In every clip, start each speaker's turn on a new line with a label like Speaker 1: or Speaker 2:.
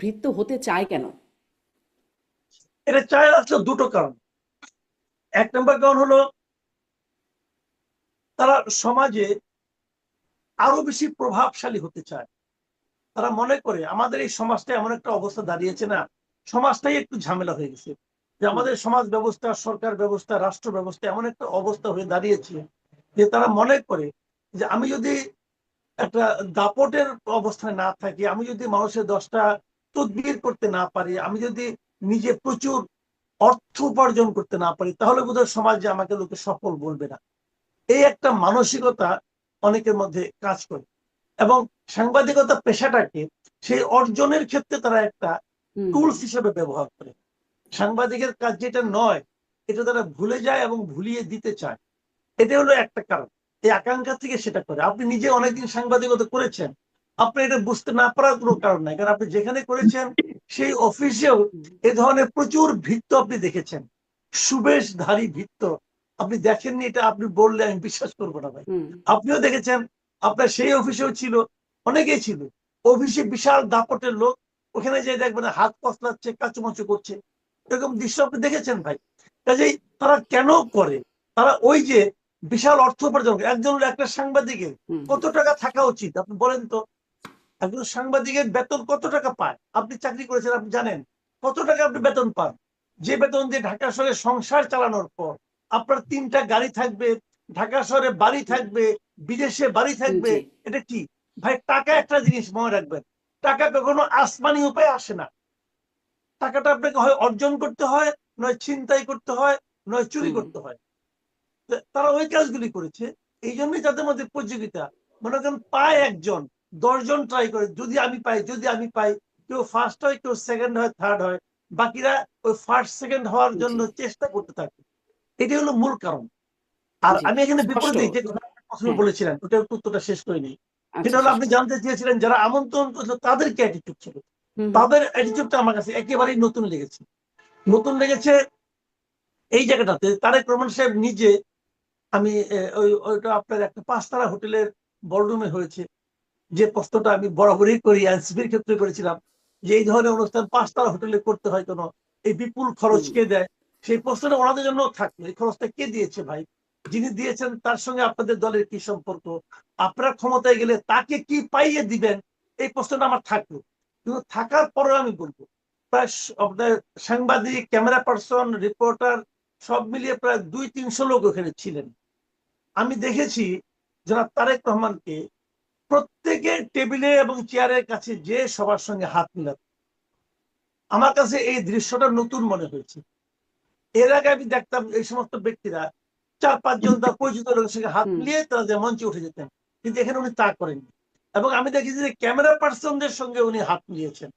Speaker 1: ভৃত্য হতে চায় কেন?
Speaker 2: এটা চায় আসলে দুটো কারণ। এক নম্বর কারণ হলো তারা সমাজে আরো বেশি প্রভাবশালী হতে চায়। তারা মনে করে আমাদের এই সমাজটা এমন একটা অবস্থা দাঁড়িয়েছে না, সমাজটাই একটু ঝামেলা হয়ে গেছে, যে আমাদের সমাজ ব্যবস্থা, সরকার ব্যবস্থা, রাষ্ট্র ব্যবস্থা এমন একটা অবস্থা হয়ে দাঁড়িয়েছে যে তারা মনে করে যে আমি যদি একটা দাপটের অবস্থায় না থাকি, আমি যদি মানুষের 10টা তদবির করতে না পারি, আমি যদি নিজে প্রচুর অর্থ উপার্জন করতে না পারি, তাহলে বোধহয় সমাজে আমাকে লোকে সফল বলবে না। এই একটা মানসিকতা অনেকের মধ্যে কাজ করে, এবং সাংবাদিকতা পেশাটাকে সেই অর্জনের ক্ষেত্রে তারা একটা টুলস হিসেবে ব্যবহার করে। সাংবাদিকের কাজ যেটা নয়, এটা তারা ভুলে যায় এবং ভুলিয়ে দিতে চায়। এটা হলো একটা কারণ। এই আকাঙ্ক্ষা থেকে সেটা করে। আপনি নিজে অনেকদিন সাংবাদিকতা করেছেন, আপনি এটা বুঝতে না পারার কোনো কারণ নাই, কারণ আপনি যেখানে করেছেন সেই অফিসেও এ ধরনের প্রচুর ভৃত্য আপনি দেখেছেন, সুবেশধারী ভৃত্য। আপনি দেখেননি এটা আপনি বললে আমি বিশ্বাস করবো না ভাই। আপনিও দেখেছেন, আপনার সেই অফিসেও ছিল, অনেকেই ছিল। অফিসে বিশাল দাপটের লোক, ওখানে যে দেখবেন হাত কসলাচ্ছে, কাচুমাচু করছে, এরকম দৃশ্য আপনি দেখেছেন ভাই। কাজেই তারা কেন করে? তারা ওই যে বিশাল অর্থ উপার্জন, একটা সাংবাদিকের কত টাকা থাকা উচিত আপনি বলেন তো? একজন সাংবাদিকের বেতন কত টাকা পায়? আপনি চাকরি করেছেন, আপনি জানেন কত টাকা আপনি বেতন পান। যে বেতন দিয়ে ঢাকা শহরে সংসার চালানোর পর আপনার 3টা গাড়ি থাকবে, ঢাকা শহরে বাড়ি থাকবে, বিদেশে বাড়ি থাকবে, এটা কি ভাই? টাকা একটা জিনিস মনে রাখবেন, টাকা কখনো আসমানি উপায়ে আসে না। টাকাটা আপনাকে হয় অর্জন করতে হয়, নয় ছিনতাই করতে হয়, নয় চুরি করতে হয়। তারা ওই কাজগুলি করেছে। এই জন্যই তাদের মধ্যে প্রতিযোগিতা। মনে করেন পায় একজন, 10জন ট্রাই করে, যদি আমি পাই, যদি আমি পাই। কেউ ফার্স্ট হয়, কেউ সেকেন্ড হয়, থার্ড হয়, বাকিরা ওই ফার্স্ট সেকেন্ড হওয়ার জন্য চেষ্টা করতে থাকে। এটি হলো মূল কারণ। আর আমি এখানে
Speaker 1: স্পষ্ট।
Speaker 2: বিপরীতে যে কথা বলেছিলেন, ওটার উত্তরটা শেষ করিনি। সেটা
Speaker 1: আচ্ছা,
Speaker 2: হলো
Speaker 1: শেষ
Speaker 2: আপনি
Speaker 1: করুন।
Speaker 2: জানতে চেয়েছিলেন যারা আমন্ত্রণ করছিল তাদের কি অ্যাটিটিউড ছিল। তাদের অ্যাটিটিউডটা আমার কাছে একেবারেই নতুন লেগেছে। নতুন লেগেছে এই জায়গাটাতে, তারেক রহমান সাহেব নিজে, আমি ওইটা আপনার একটা 5 তারা হোটেলের বড়রুমে হয়েছে, যে প্রশ্নটা আমি বরাবরই করি, এনসিপির ক্ষেত্রে করেছিলাম, যে এই ধরনের অনুষ্ঠান 5 তারা হোটেলে করতে হয় কেন, এই বিপুল খরচ কে দেয়? সেই প্রশ্নটা ওনাদের জন্য থাকলো, এই খরচটা কে দিয়েছে ভাই? যিনি দিয়েছেন তার সঙ্গে আপনাদের দলের কি সম্পর্ক? আপনারা ক্ষমতায় গেলে তাকে কি পাইয়ে দিবেন? এই প্রশ্নটা আমার থাকলো। কিন্তু থাকার পরেও আমি বলবো, প্রায় আপনার সাংবাদিক, ক্যামেরা পার্সন, রিপোর্টার সব মিলিয়ে প্রায় 200-300 লোক ওখানে ছিলেন। আমি দেখেছি যারা তারেক রহমানকে প্রত্যেকের টেবিলে এবং চেয়ারের কাছে যে সবার সঙ্গে হাত মিলাত। আমার কাছে এই দৃশ্যটা নতুন মনে হয়েছে। এর আগে আমি দেখতাম এই সমস্ত ব্যক্তিরা 4-5 জন তার পরিচিত লোকের সঙ্গে হাত মিলিয়ে তারা যে মঞ্চে উঠে যেতেন, কিন্তু এখানে উনি তা করেননি। এবং আমি দেখেছি যে ক্যামেরা পার্সনদের সঙ্গে উনি হাত মিলিয়েছেন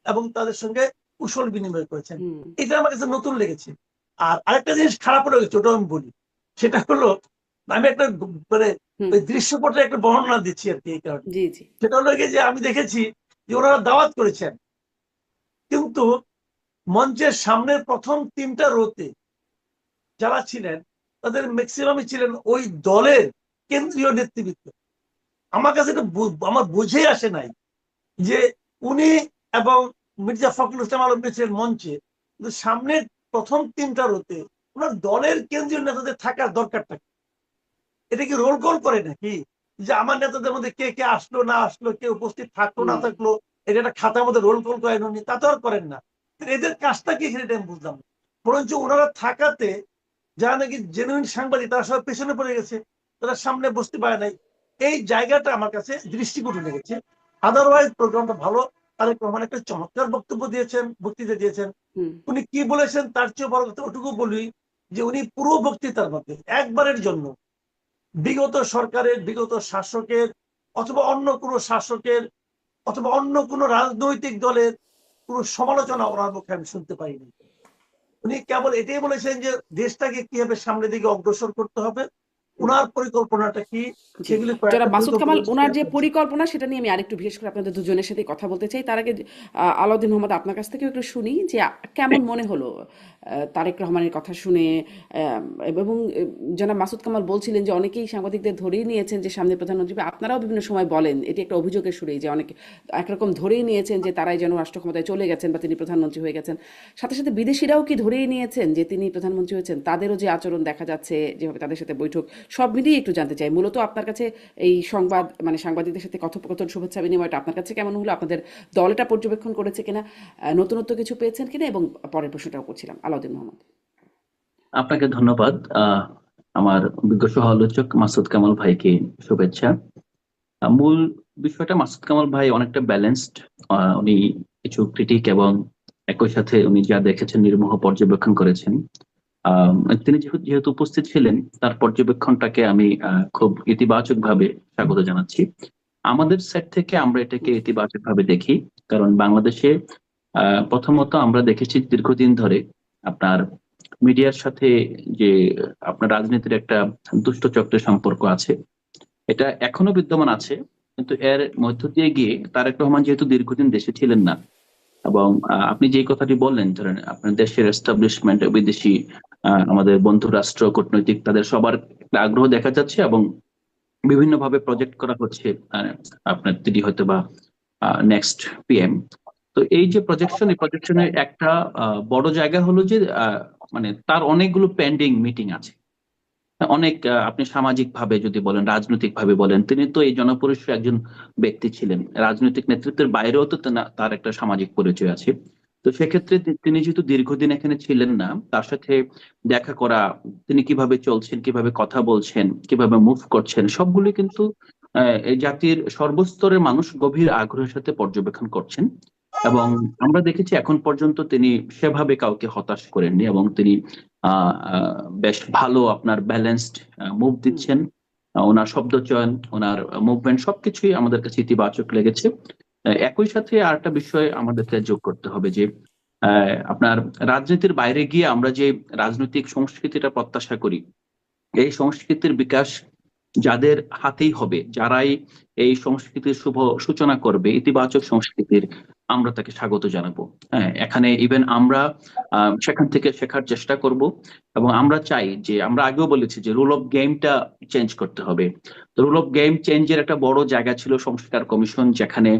Speaker 2: এবং তাদের সঙ্গে কুশল বিনিময় করেছেন। এটা আমার কাছে নতুন লেগেছে। আর আরেকটা জিনিস খারাপ লেগেছে, ওটা আমি বলি। সেটা হলো, আমি একটা মানে ওই দৃশ্যপটের একটা বর্ণনা দিচ্ছি আর কি এই কারণে। সেটা হলো যে আমি দেখেছি যে ওনারা দাওয়াত করেছেন, কিন্তু মঞ্চের সামনের প্রথম 3টা রোতে যারা ছিলেন তাদের ম্যাক্সিমামই ছিলেন ওই দলের কেন্দ্রীয় নেতৃবৃন্দ। আমার কাছে এটা আমার বুঝে আসে নাই যে উনি এবং মির্জা ফখরুল ইসলাম আলমগীর ছিলেন মঞ্চে, কিন্তু সামনের প্রথম 3টা রোতে ওনার দলের কেন্দ্রীয় নেতাদের থাকার দরকারটা। এটা কি রোল কল করে নাকি, যে আমার নেতাদের মধ্যে কে কে আসলো না আসলো, কে উপস্থিত থাকলো না থাকলো, এটা একটা খাতার মধ্যে রোল কল করেন উনি? তা তো আর করেন না। এদের কাজটা কি এখানে আমি বুঝলাম না। বরঞ্চ ওনারা থাকাতে যারা নাকি জেনুইন সাংবাদিক তারা সব পেছনে পড়ে গেছে, তারা সামনে বসতে পারে নাই। এই জায়গাটা আমার কাছে দৃষ্টিকটু লেগেছে। আদারওয়াইজ প্রোগ্রামটা ভালো। তারেক রহমান একটা চমৎকার বক্তব্য দিয়েছেন, বক্তৃতা দিয়েছেন। উনি কি বলেছেন তার চেয়ে বড় কথা ওটুকু বলি, যে উনি পুরো বক্তৃতার মধ্যে একবারের জন্য বিগত সরকারের, বিগত শাসকের, অথবা অন্য কোনো শাসকের, অথবা অন্য কোনো রাজনৈতিক দলের কোনো সমালোচনা ওনার মুখে আমি শুনতে পাইনি। উনি কেবল এটাই বলেছেন যে দেশটাকে কিভাবে সামনের দিকে অগ্রসর করতে হবে, ওনার পরিকল্পনাটা কি, সেগুলি
Speaker 1: যারা
Speaker 2: কয়েকটা
Speaker 1: মাসুদ
Speaker 2: পরিকল্পনা
Speaker 1: কামাল ওনার যে
Speaker 2: করেছে।
Speaker 1: পরিকল্পনা সেটা নিয়ে আমি আরেকটু বিশেষ করে আপনাদের দুজনের সাথে কথা বলতে চাই। তার আগে আলাউদ্দিন মোহাম্মদ আপনার কাছ থেকে একটু শুনি যে কেমন মনে হলো তারেক রহমানের কথা শুনে। এবং জনাব মাসুদ কামাল বলছিলেন যে অনেকেই সাংবাদিকদের ধরেই নিয়েছেন যে সামনে প্রধানমন্ত্রী, আপনারাও বিভিন্ন সময় বলেন এটি একটা অভিযোগের সুরেই যে অনেকে একরকম ধরেই নিয়েছেন যে তারাই যেন রাষ্ট্র ক্ষমতায় চলে গেছেন বা তিনি প্রধানমন্ত্রী হয়ে গেছেন। সাথে সাথে বিদেশিরাও কি ধরেই নিয়েছেন যে তিনি প্রধানমন্ত্রী হয়েছেন, তাদেরও যে আচরণ দেখা যাচ্ছে, যেভাবে তাদের সাথে বৈঠক, সব মিলিয়ে একটু জানতে চাই। মূলত আপনার কাছে এই সংবাদ মানে সাংবাদিকদের সাথে কথোপকথন শুভেচ্ছা বিনিময়টা আপনার কাছে কেমন হলো, আপনাদের দল এটা পর্যবেক্ষণ করেছে কিনা, নতুনত্ব কিছু পেয়েছেন কিনা, এবং পরের প্রশ্নটাও করছিলাম আলাউদ্দিন মোহাম্মদ।
Speaker 3: আপনাকে ধন্যবাদ। আমার বিজ্ঞ সহ আলোচক মাসুদ কামাল ভাইকে শুভেচ্ছা। মূল বিষয়টা, মাসুদ কামাল ভাই অনেকটা ব্যালেন্সড। উনি কিছু ক্রিটিক এবং একই সাথে উনি যা দেখেছেন নির্মোহ পর্যবেক্ষণ করেছেন। তিনি যেহেতু উপস্থিত ছিলেন, তার পর্যবেক্ষণটাকে আমি খুব ইতিবাচক ভাবে স্বাগত জানাচ্ছি। আমাদের সেট থেকে আমরা এটাকে ইতিবাচক ভাবে দেখি, কারণ বাংলাদেশে প্রথমত আমরা দেখেছি দীর্ঘদিন ধরে আপনার মিডিয়ার সাথে যে আপনার রাজনীতির একটা দুষ্ট চক্রের সম্পর্ক আছে, এটা এখনো বিদ্যমান আছে। কিন্তু এর মধ্য দিয়ে গিয়ে তারেক রহমান যেহেতু দীর্ঘদিন দেশে ছিলেন না, এবং আপনি যে কথাটি বললেন, ধরেন আপনার দেশের এস্টাবলিশমেন্ট, বিদেশি আমাদের বন্ধু রাষ্ট্র, কূটনৈতিক, তাদের সবার একটা আগ্রহ দেখা যাচ্ছে এবং বিভিন্ন ভাবে প্রজেক্ট করা হচ্ছে আপনার তিনি হয়তো বা নেক্সট পিএম। তো এই যে প্রজেকশন, এই প্রজেকশনের একটা বড় জায়গা হলো যে মানে তার অনেকগুলো পেন্ডিং মিটিং আছে। অনেক আপনি সামাজিক ভাবে যদি বলেন, রাজনৈতিক ভাবে বলেন, তিনি তো এই জনপরিসর একজন ব্যক্তি ছিলেন। রাজনৈতিক নেতৃত্বের বাইরেও তো তার একটা সামাজিক পরিচয় আছে। তো সেক্ষেত্রে তিনি যেহেতু দীর্ঘদিন এখানে ছিলেন না, তার সাথে দেখা করা, তিনি কিভাবে চলছেন, কিভাবে কথা বলছেন, কিভাবে মুভ করছেন, সবগুলো কিন্তু এই জাতির সর্বস্তরের মানুষ গভীর আগ্রহের সাথে পর্যবেক্ষণ করছেন। এবং আমরা দেখেছি এখন পর্যন্ত তিনি সেভাবে কাউকে হতাশ করেননি, এবং তিনি বেশ ভালো আপনার ব্যালেন্সড মুভ দিচ্ছেন। ওনার শব্দ চয়ন, ওনার মুভমেন্ট সবকিছুই আমাদের কাছে ইতিবাচক লেগেছে। একই সাথে আরেকটা বিষয় আমাদেরকে যোগ করতে হবে যে আপনার রাজনীতির বাইরে গিয়ে আমরা যে রাজনৈতিক সংস্কৃতিটা প্রত্যাশা করি, এই সংস্কৃতির বিকাশ যাদের হাতেই হবে, যারাই এই সংস্কৃতির শুভ সূচনা করবে, ইতিবাচক সংস্কৃতির, আমরা তাকে স্বাগত জানাবো। হ্যাঁ, এখানে ইভেন আমরা সেখান থেকে শেখার চেষ্টা করব। এবং আমরা চাই যে, আমরা আগেও বলেছি যে রুল অফ গেমটা চেঞ্জ করতে হবে। তো রুল অফ গেম চেঞ্জের একটা বড় জায়গা ছিল সংস্কার কমিশন, যেখানে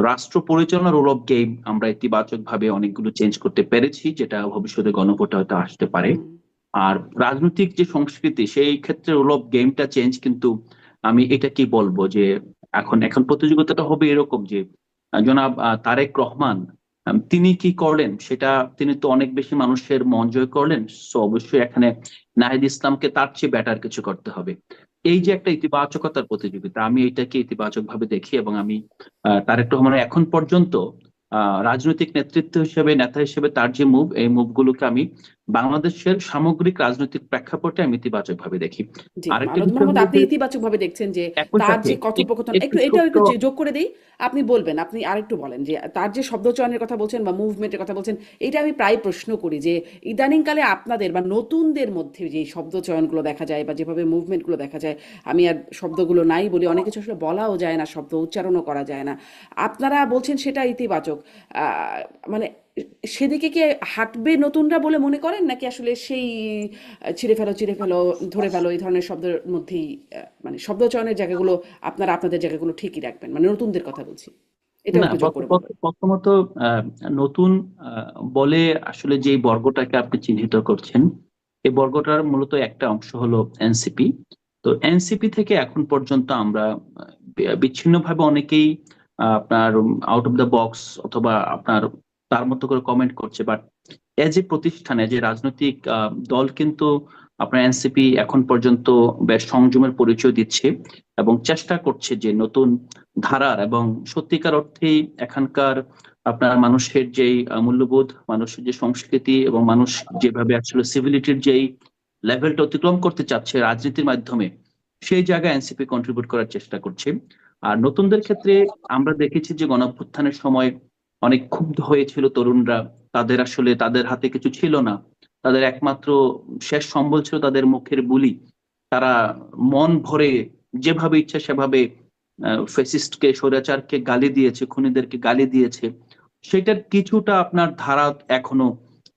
Speaker 3: রাষ্ট্র পরিচালনা রুল অফ গেম আমরা ইতিবাচক ভাবে অনেকগুলো চেঞ্জ করতে পেরেছি, যেটা ভবিষ্যতে গণভোটে হয়তো আসতে পারে। আর রাজনৈতিক যে সংস্কৃতি, সেই ক্ষেত্রে রুল অফ গেমটা চেঞ্জ, কিন্তু আমি এটা কি বলবো যে এখন এখন প্রতিযোগিতাটা হবে এরকম যে জনাব তারেক রহমান তিনি কি করলেন, সেটা তিনি তো অনেক বেশি মানুষের মন জয় করলেন। সো অবশ্যই এখানে নাহিদ ইসলামকে তার চেয়ে বেটার কিছু করতে হবে। এই যে একটা ইতিবাচকতার প্রতিযোগিতা, আমি এটাকে ইতিবাচক ভাবে দেখি। এবং আমি তারেক রহমানের এখন পর্যন্ত রাজনৈতিক নেতৃত্ব হিসেবে, নেতা হিসেবে তার যে মুভ, এই মুভগুলোকে আমি বাংলাদেশের সামগ্রিক রাজনৈতিক প্রেক্ষাপটে আমি ইতিবাচক ভাবে দেখি।
Speaker 1: জি,
Speaker 3: আরেকটা
Speaker 1: আলাউদ্দিন
Speaker 3: বিষয়
Speaker 1: মোহাম্মদ,
Speaker 3: হলো
Speaker 1: আপনি
Speaker 3: যে
Speaker 1: ইতিবাচকভাবে দেখছেন যে
Speaker 3: একই
Speaker 1: তার
Speaker 3: সাথে
Speaker 1: যে কথোপকথন,
Speaker 3: একটু
Speaker 1: একটু এটাও
Speaker 3: ছোট্ট।
Speaker 1: একটু যোগ করে দেই, আপনি বলবেন, আপনি আরেকটু বলেন যে তার যে শব্দ চয়নের কথা বলছেন বা মুভমেন্টের কথা বলছেন, এটা আমি প্রায় প্রশ্ন করি যে ইদানিংকালে আপনাদের বা নতুনদের মধ্যে যে শব্দ চয়নগুলো দেখা যায় বা যেভাবে মুভমেন্টগুলো দেখা যায়, আমি আর শব্দগুলো নাই বলি, অনেক কিছু আসলে বলাও যায় না, শব্দ উচ্চারণও করা যায় না, আপনারা বলছেন সেটা ইতিবাচক। মানে সেদিকে কি হাঁটবে নতুনরা বলে মনে করেন, নাকি আসলে সেই ছিঁড়ে ফেলো চিড়ে ফেলো ধরে ফেলো এই ধরনের শব্দের মধ্যেই মানে শব্দ চয়নের জায়গাগুলো আপনারা আপনাদের জায়গাগুলো ঠিকই রাখবেন, মানে নতুনদের কথা বলছি, এটাও
Speaker 3: না,
Speaker 1: একটু যোগ করে বলবেন।
Speaker 3: প্রথমত আহ, নতুন বলে আসলে যে বর্গটাকে আপনি চিহ্নিত করছেন, এই বর্গটার মূলত একটা অংশ হলো এনসিপি। তো এনসিপি থেকে এখন পর্যন্ত আমরা বিচ্ছিন্নভাবে অনেকেই আপনার আউট অফ দ্য বক্স অথবা আপনার তার মতো করে কমেন্ট করছে, বাট এজ এ প্রতিষ্ঠান, এজ এ রাজনৈতিক দল কিন্তু আপনার এনসিপি এখন পর্যন্ত বেশ সংযমের পরিচয় দিচ্ছে এবং চেষ্টা করছে যে নতুন ধারার এবং সত্যিকার অর্থেই এখানকার আপনার মানুষের যেই মূল্যবোধ, মানুষের যে সংস্কৃতি, এবং মানুষ যেভাবে আসলে সিভিলিটির যেই লেভেলটা অতিক্রম করতে চাচ্ছে রাজনীতির মাধ্যমে, সেই জায়গায় এনসিপি কন্ট্রিবিউট করার চেষ্টা করছে। আর নতুনদের ক্ষেত্রে আমরা দেখেছি যে গণঅভ্যুত্থানের সময় অনেক ক্ষুব্ধ হয়েছিল তরুণরা। তাদের আসলে তাদের হাতে কিছু ছিল না, তাদের একমাত্র শেষ সম্বল ছিল তাদের মুখের বুলি। তারা মন ভরে যেভাবে ইচ্ছা সেভাবে ফ্যাসিস্টকে, স্বৈরাচারকে গালি দিয়েছে, খুনিদেরকে গালি দিয়েছে, সেটার কিছুটা আপনার ধারা এখনো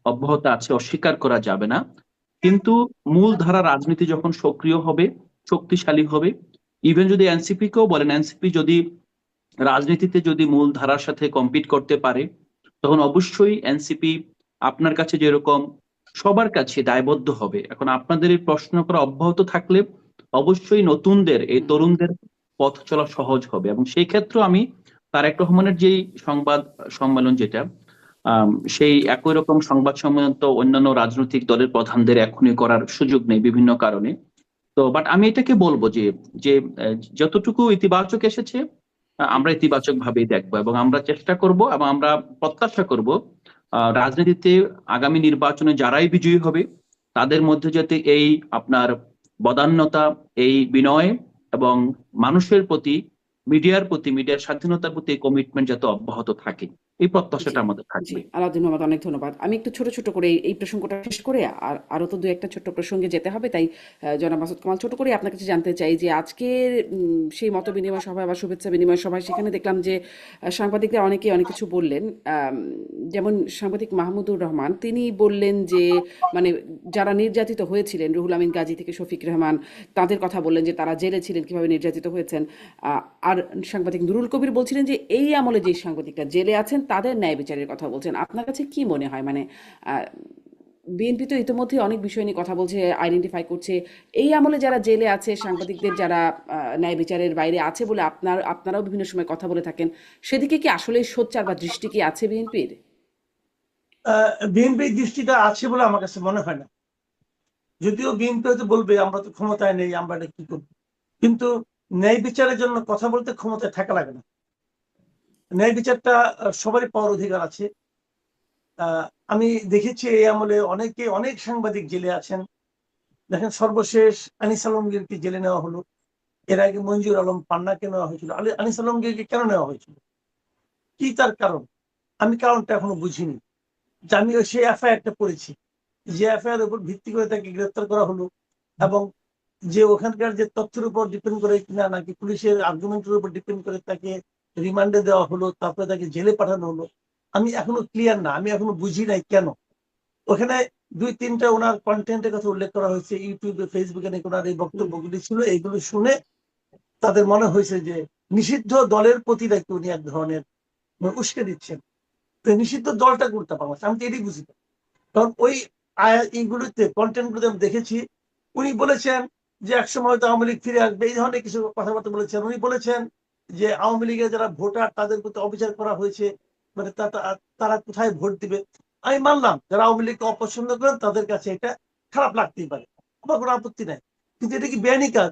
Speaker 3: অব্যাহত আছে, অস্বীকার করা যাবে না। কিন্তু মূল ধারা রাজনীতি যখন সক্রিয় হবে, শক্তিশালী হবে, ইভেন যদি এনসিপি কেও বলেন, এনসিপি যদি রাজনীতিতে যদি মূল ধারার সাথে কম্পিট করতে পারে, তখন অবশ্যই এনসিপি আপনার কাছে যেরকম সবার কাছে দায়বদ্ধ হবে। এখন আপনাদের এই প্রশ্ন করা অব্যাহত থাকলে অবশ্যই নতুনদের, এই
Speaker 1: হুম,
Speaker 3: তরুণদের পথ চলা সহজ হবে। এবং সেই ক্ষেত্রে আমি তারেক রহমানের যেই সংবাদ সম্মেলন যেটা, সেই একই রকম সংবাদ সম্মেলন তো অন্যান্য রাজনৈতিক দলের প্রধানদের এখনই করার সুযোগ নেই বিভিন্ন কারণে। তো বাট আমি এটাকে বলবো যে যে যতটুকু ইতিবাচক এসেছে,
Speaker 1: হুম,
Speaker 3: আমরা ইতিবাচক ভাবেই দেখবো, এবং আমরা চেষ্টা করব এবং আমরা প্রত্যাশা করব রাজনীতিতে আগামী নির্বাচনে যারাই বিজয়ী হবে তাদের মধ্যে যাতে এই আপনার বদান্যতা, এই বিনয় এবং মানুষের প্রতি, মিডিয়ার প্রতি, মিডিয়ার স্বাধীনতার প্রতি কমিটমেন্ট যাতে অব্যাহত থাকে, এই
Speaker 1: জি,
Speaker 3: প্রত্যাশাটা আমাদের
Speaker 1: জি।
Speaker 3: থাকবে।
Speaker 1: আলাউদ্দিন মোহাম্মদ, অনেক ধন্যবাদ। আমি একটু ছোট, ছোট করে এই প্রসঙ্গটা শেষ করে আরো তো ২-১ টা ছোট্ট প্রসঙ্গে যেতে হবে। তাই জনাব মাসুদ কামাল, ছোট করে আপনার কাছে জানতে চাই যে আজকের সেই মতবিনিময় সভায় বা শুভেচ্ছা বিনিময় সভায় সেখানে দেখলাম যে সাংবাদিকরা অনেকেই অনেক কিছু বললেন। যেমন সাংবাদিক মাহমুদুর রহমান, তিনি বললেন যে মানে যারা নির্যাতিত হয়েছিলেন, রুহুল আমিন গাজী থেকে শফিক রেহমান, তাদের কথা বললেন যে তারা জেলে ছিলেন, কিভাবে নির্যাতিত হয়েছেন। আর সাংবাদিক নুরুল কবির বলছিলেন যে এই আমলে যে সাংবাদিকরা জেলে আছেন তাদের ন্যায় বিচারের কথা বলছেন। আপনার কাছে কি মনে হয়, মানে বিএনপি তো ইতিমধ্যে অনেক বিষয় নিয়ে কথা বলছে, আইডেন্টিফাই করছে, এই আমলে যারা জেলে আছে, সাংবাদিকদের যারা ন্যায় বিচারের বাইরে আছে বলে আপনারাও বিভিন্ন সময় কথা বলে থাকেন, সেদিকে কি আসলে সোচ্চার বা দৃষ্টি কি আছে বিএনপির?
Speaker 2: বিএনপির দৃষ্টিটা আছে বলে আমার কাছে মনে হয় না। যদিও বিএনপি হয়তো বলবে আমরা তো ক্ষমতায় নেই, আমরা এটা কি করবো, কিন্তু ন্যায় বিচারের জন্য কথা বলতে ক্ষমতায় থাকা লাগে না। ন্যায় বিচারটা সবারই পাওয়ার অধিকার আছে। আমি দেখেছি এই আমলে অনেক সাংবাদিক জেলে আছেন। দেখেন, সর্বশেষ আনিস আলমগীরকে জেলে নেওয়া হলো, এর আগে মঞ্জুর আলম পান্নাকে নেওয়া হয়েছিল। আনিস আলমগীরকে কেন নেওয়া হয়েছিল, কি তার কারণ? আমি কারণটা এখনো বুঝিনি। যে আমি সেই এফআইআরটা পড়েছি, যে এফআইআর উপর ভিত্তি করে তাকে গ্রেফতার করা হলো, এবং যে ওখানকার যে তথ্যের উপর ডিপেন্ড করে কিনা নাকি পুলিশের আর্গুমেন্টের উপর ডিপেন্ড করে তাকে রিমান্ডে দেওয়া হলো, তারপরে তাকে জেলে পাঠানো হলো, আমি এখনো ক্লিয়ার না, আমি এখনো বুঝি নাই কেন। ওখানে ২-৩টা ওনার কন্টেন্টের কথা উল্লেখ করা হয়েছে, ইউটিউবে, ফেসবুকে নাকি ওনার এই
Speaker 1: হুম,
Speaker 2: বক্তব্যগুলি ছিল। এইগুলো শুনে তাদের মনে হয়েছে যে নিষিদ্ধ দলের প্রতি নাকি উনি এক ধরনের উস্কে দিচ্ছেন। তো নিষিদ্ধ দলটা গুরুত্ব পাওয়া, আমি তো এটাই বুঝি না। কারণ ওই এইগুলোতে, কন্টেন্ট গুলোতে আমি দেখেছি উনি বলেছেন যে একসময় হয়তো আওয়ামী লীগ ফিরে আসবে, এই ধরনের কিছু কথাবার্তা বলেছেন। উনি বলেছেন যে আওয়ামী লীগের যারা ভোটার তাদের প্রতি অবিচার করা হয়েছে, মানে তারা কোথায় ভোট দিবে। আমি মানলাম যারা আওয়ামী লীগকে অপছন্দ করেন তাদের কাছে এটা খারাপ লাগতেই পারে, আমার কোনো আপত্তি নাই, কিন্তু এটা কি বেআইনি কাজ?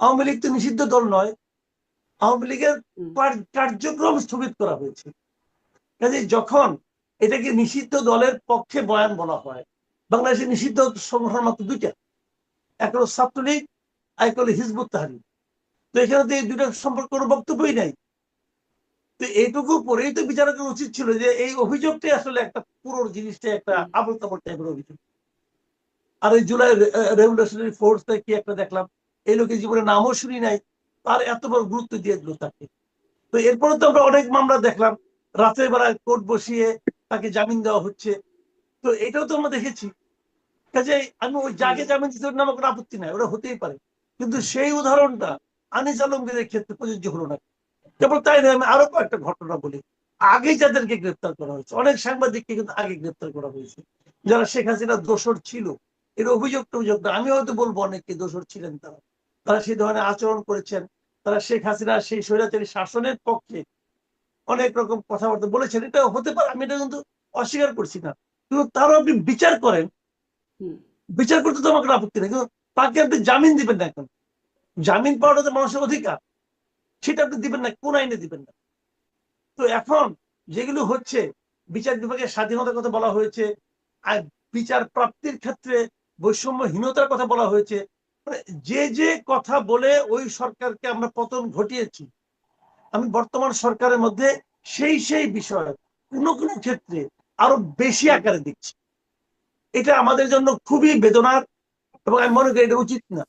Speaker 2: আওয়ামী লীগ তো নিষিদ্ধ দল নয়, আওয়ামী লীগের
Speaker 1: হুম,
Speaker 2: কার্যক্রম স্থগিত করা হয়েছে। কাজে যখন এটাকে নিষিদ্ধ দলের পক্ষে বয়ান বলা হয়, বাংলাদেশে নিষিদ্ধ সংগঠন মাত্র ২টা, এক হলো ছাত্রলীগ, এক হলো হিজবুত তাহরির। তো এখানে তো এই দুইটার সম্পর্কে কোনো বক্তব্যই নাই। তো এইটুকু পরেই তো বিচারকের উচিত ছিল যে এই অভিযোগটাই আসলে একটা পুরো জিনিসটা একটা
Speaker 1: হুম,
Speaker 2: আবল তাবল টাইপের অভিযোগ। আর ওই জুলাই রেভলিউশনারি ফোর্স কি একটা দেখলাম, এই লোকের জীবনে নামও শুনি নাই, তার এত বড় গুরুত্ব দিয়ে দিল তাকে। তো এরপরে তো আমরা অনেক মামলা দেখলাম, রাতের বেলায় কোর্ট বসিয়ে তাকে জামিন দেওয়া হচ্ছে। তো এটাও তো আমরা দেখেছি। কাজে আমি ওই
Speaker 1: হুম,
Speaker 2: যাকে জামিন দিতে ওর নামে কোনো আপত্তি নাই, ওরা হতেই পারে, কিন্তু সেই উদাহরণটা আনিস আলমগীরের ক্ষেত্রে প্রযোজ্য হলো না। কেবল তাই নয়, আমি আরো কয়েকটা ঘটনা বলি। আগে যাদেরকে গ্রেপ্তার করা হয়েছে, অনেক সাংবাদিককে কিন্তু আগে গ্রেপ্তার করা হয়েছে, যারা শেখ হাসিনার দোসর ছিল। এর অভিযোগ না, আমি হয়তো বলবো অনেকে দোসর ছিলেন, তারা তারা সেই ধরনের আচরণ করেছেন, তারা শেখ হাসিনার সেই স্বৈরাচারী শাসনের পক্ষে অনেক রকম কথাবার্তা বলেছেন। এটা হতে পারে, আমি এটা কিন্তু অস্বীকার করছি না, কিন্তু তারও আপনি বিচার করেন,
Speaker 1: হুম,
Speaker 2: বিচার করতে তো আমার কোনো আপত্তি নেই, কিন্তু তাকে আপনি জামিন দিবেন না। এখন জামিন পাওয়াটা তো মানুষের অধিকার, সেটা আপনি দিবেন না, কোন আইনে দিবেন না। তো এখন যেগুলো হচ্ছে, বিচার বিভাগের স্বাধীনতার কথা বলা হয়েছে, আর বিচার প্রাপ্তির ক্ষেত্রে বৈষম্যহীনতার কথা বলা হয়েছে, মানে যে কথা বলে ওই সরকারকে আমরা পতন ঘটিয়েছি, আমি বর্তমান সরকারের মধ্যে সেই বিষয় কোনো ক্ষেত্রে আরো বেশি
Speaker 1: হুম,
Speaker 2: আকারে দেখছি। এটা আমাদের জন্য খুবই বেদনার, এবং আমি মনে করি এটা উচিত না।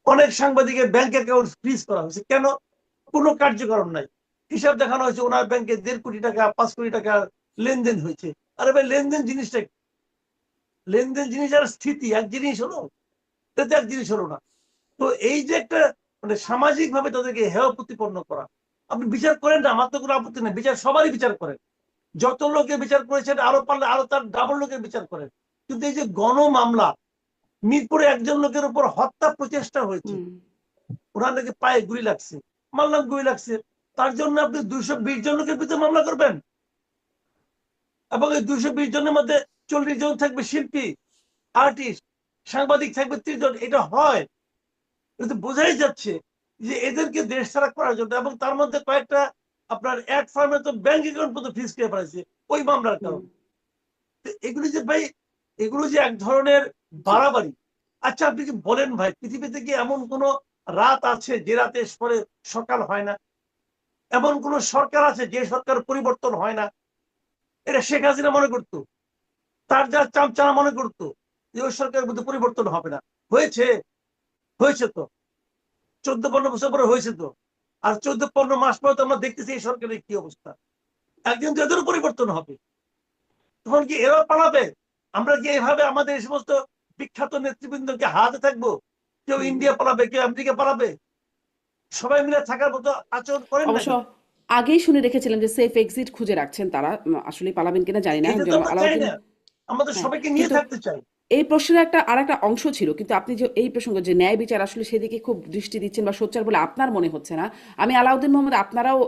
Speaker 2: অনেক সাংবাদিকের ব্যাংক অ্যাকাউন্ট ফ্রিজ করা হয়েছে, কেন? কোনো কার্যক্রম নাই, হিসাব দেখানো হয়েছে ওনার ব্যাংকে 1.5 কোটি টাকা 5 কোটি টাকা লেনদেন হয়েছে। আরে ভাই, লেনদেন জিনিসটা কি? লেনদেন জিনিস আর স্থিতি এক জিনিস হলো? এটা তো এক জিনিস হলো না। তো এই যে একটা মানে সামাজিক ভাবে তাদেরকে হেয় প্রতিপন্ন করা, আপনি বিচার করেন না, আমার তো কোনো আপত্তি নেই, বিচার সবারই বিচার করেন, যত লোকে বিচার করেছেন আরো পারলে আরো তার ডাবল লোকের বিচার করেন। কিন্তু এই যে গণ মামলা, মিরপুরে একজন লোকের উপর হত্যা প্রচেষ্টা হয়েছে, ওনার নাকি পায়ে গুলি লাগছে, মানলাম গুলি লাগছে, তার জন্য আপনি 220 জন লোকের বিরুদ্ধে মামলা করবেন? এবং এই 220 জনের মধ্যে 40 জন থাকবে শিল্পী, আর্টিস্ট, সাংবাদিক থাকবে 30 জন। এটা হয়? কিন্তু বোঝাই যাচ্ছে যে এদেরকে দেশ ছাড়া করার জন্য, এবং তার মধ্যে কয়েকটা আপনার এক ফার্মে তো ব্যাংক অ্যাকাউন্ট পর্যন্ত ফ্রিজ করে ফেলেছে ওই মামলার কারণে। এগুলি যে ভাই, এগুলো যে এক ধরনের বাড়াবাড়ি। আচ্ছা, আপনি কি বলেন ভাই, পৃথিবীতে কি এমন কোন রাত আছে যে রাতে পরে সকাল হয় না? এমন কোন সরকার আছে যে সরকার পরিবর্তন হয় না? এটা শেখ হাসিনা মনে করতো, তার যা চামচারা মনে করতো যে ওই সরকারের মধ্যে পরিবর্তন হবে না। হয়েছে? হয়েছে তো, 14-15 বছর পরে হয়েছে তো। আর 14-15 মাস পরে তো আমরা দেখতেছি এই সরকারের কি অবস্থা। একদিন তো এদেরও পরিবর্তন হবে, তখন কি এরা পালাবে? আমরা কি এইভাবে আমাদের এই সমস্ত বিখ্যাত নেতৃবৃন্দকে হারাতে থাকবো? কেউ ইন্ডিয়া পালাবে, কেউ আমেরিকা পালাবে, সবাই মিলে থাকার মতো আচরণ করেন না
Speaker 1: অবশ্য
Speaker 2: কেন?
Speaker 1: আগেই শুনে রেখেছিলেন যে সেফ এক্সিট খুঁজে রাখছেন তারা। আসলে পালাবেন কিনা জানি না।
Speaker 2: এটা তো
Speaker 1: জনাব
Speaker 2: আমরা চাই
Speaker 1: আলাউদ্দিন,
Speaker 2: না, আমাদের
Speaker 1: হ্যাঁ,
Speaker 2: সবাইকে নিয়ে
Speaker 1: কিন্তু
Speaker 2: থাকতে চাই।
Speaker 1: এই প্রশ্নের আরেকটা অংশ ছিল, কিন্তু আপনি যে এই প্রসঙ্গ যে ন্যায় বিচার আসলে সেদিকে খুব দৃষ্টি দিচ্ছেন বা সোচ্চার বলে আপনার মনে হচ্ছে না। আমি আলাউদ্দিন মোহাম্মদ, আপনারাও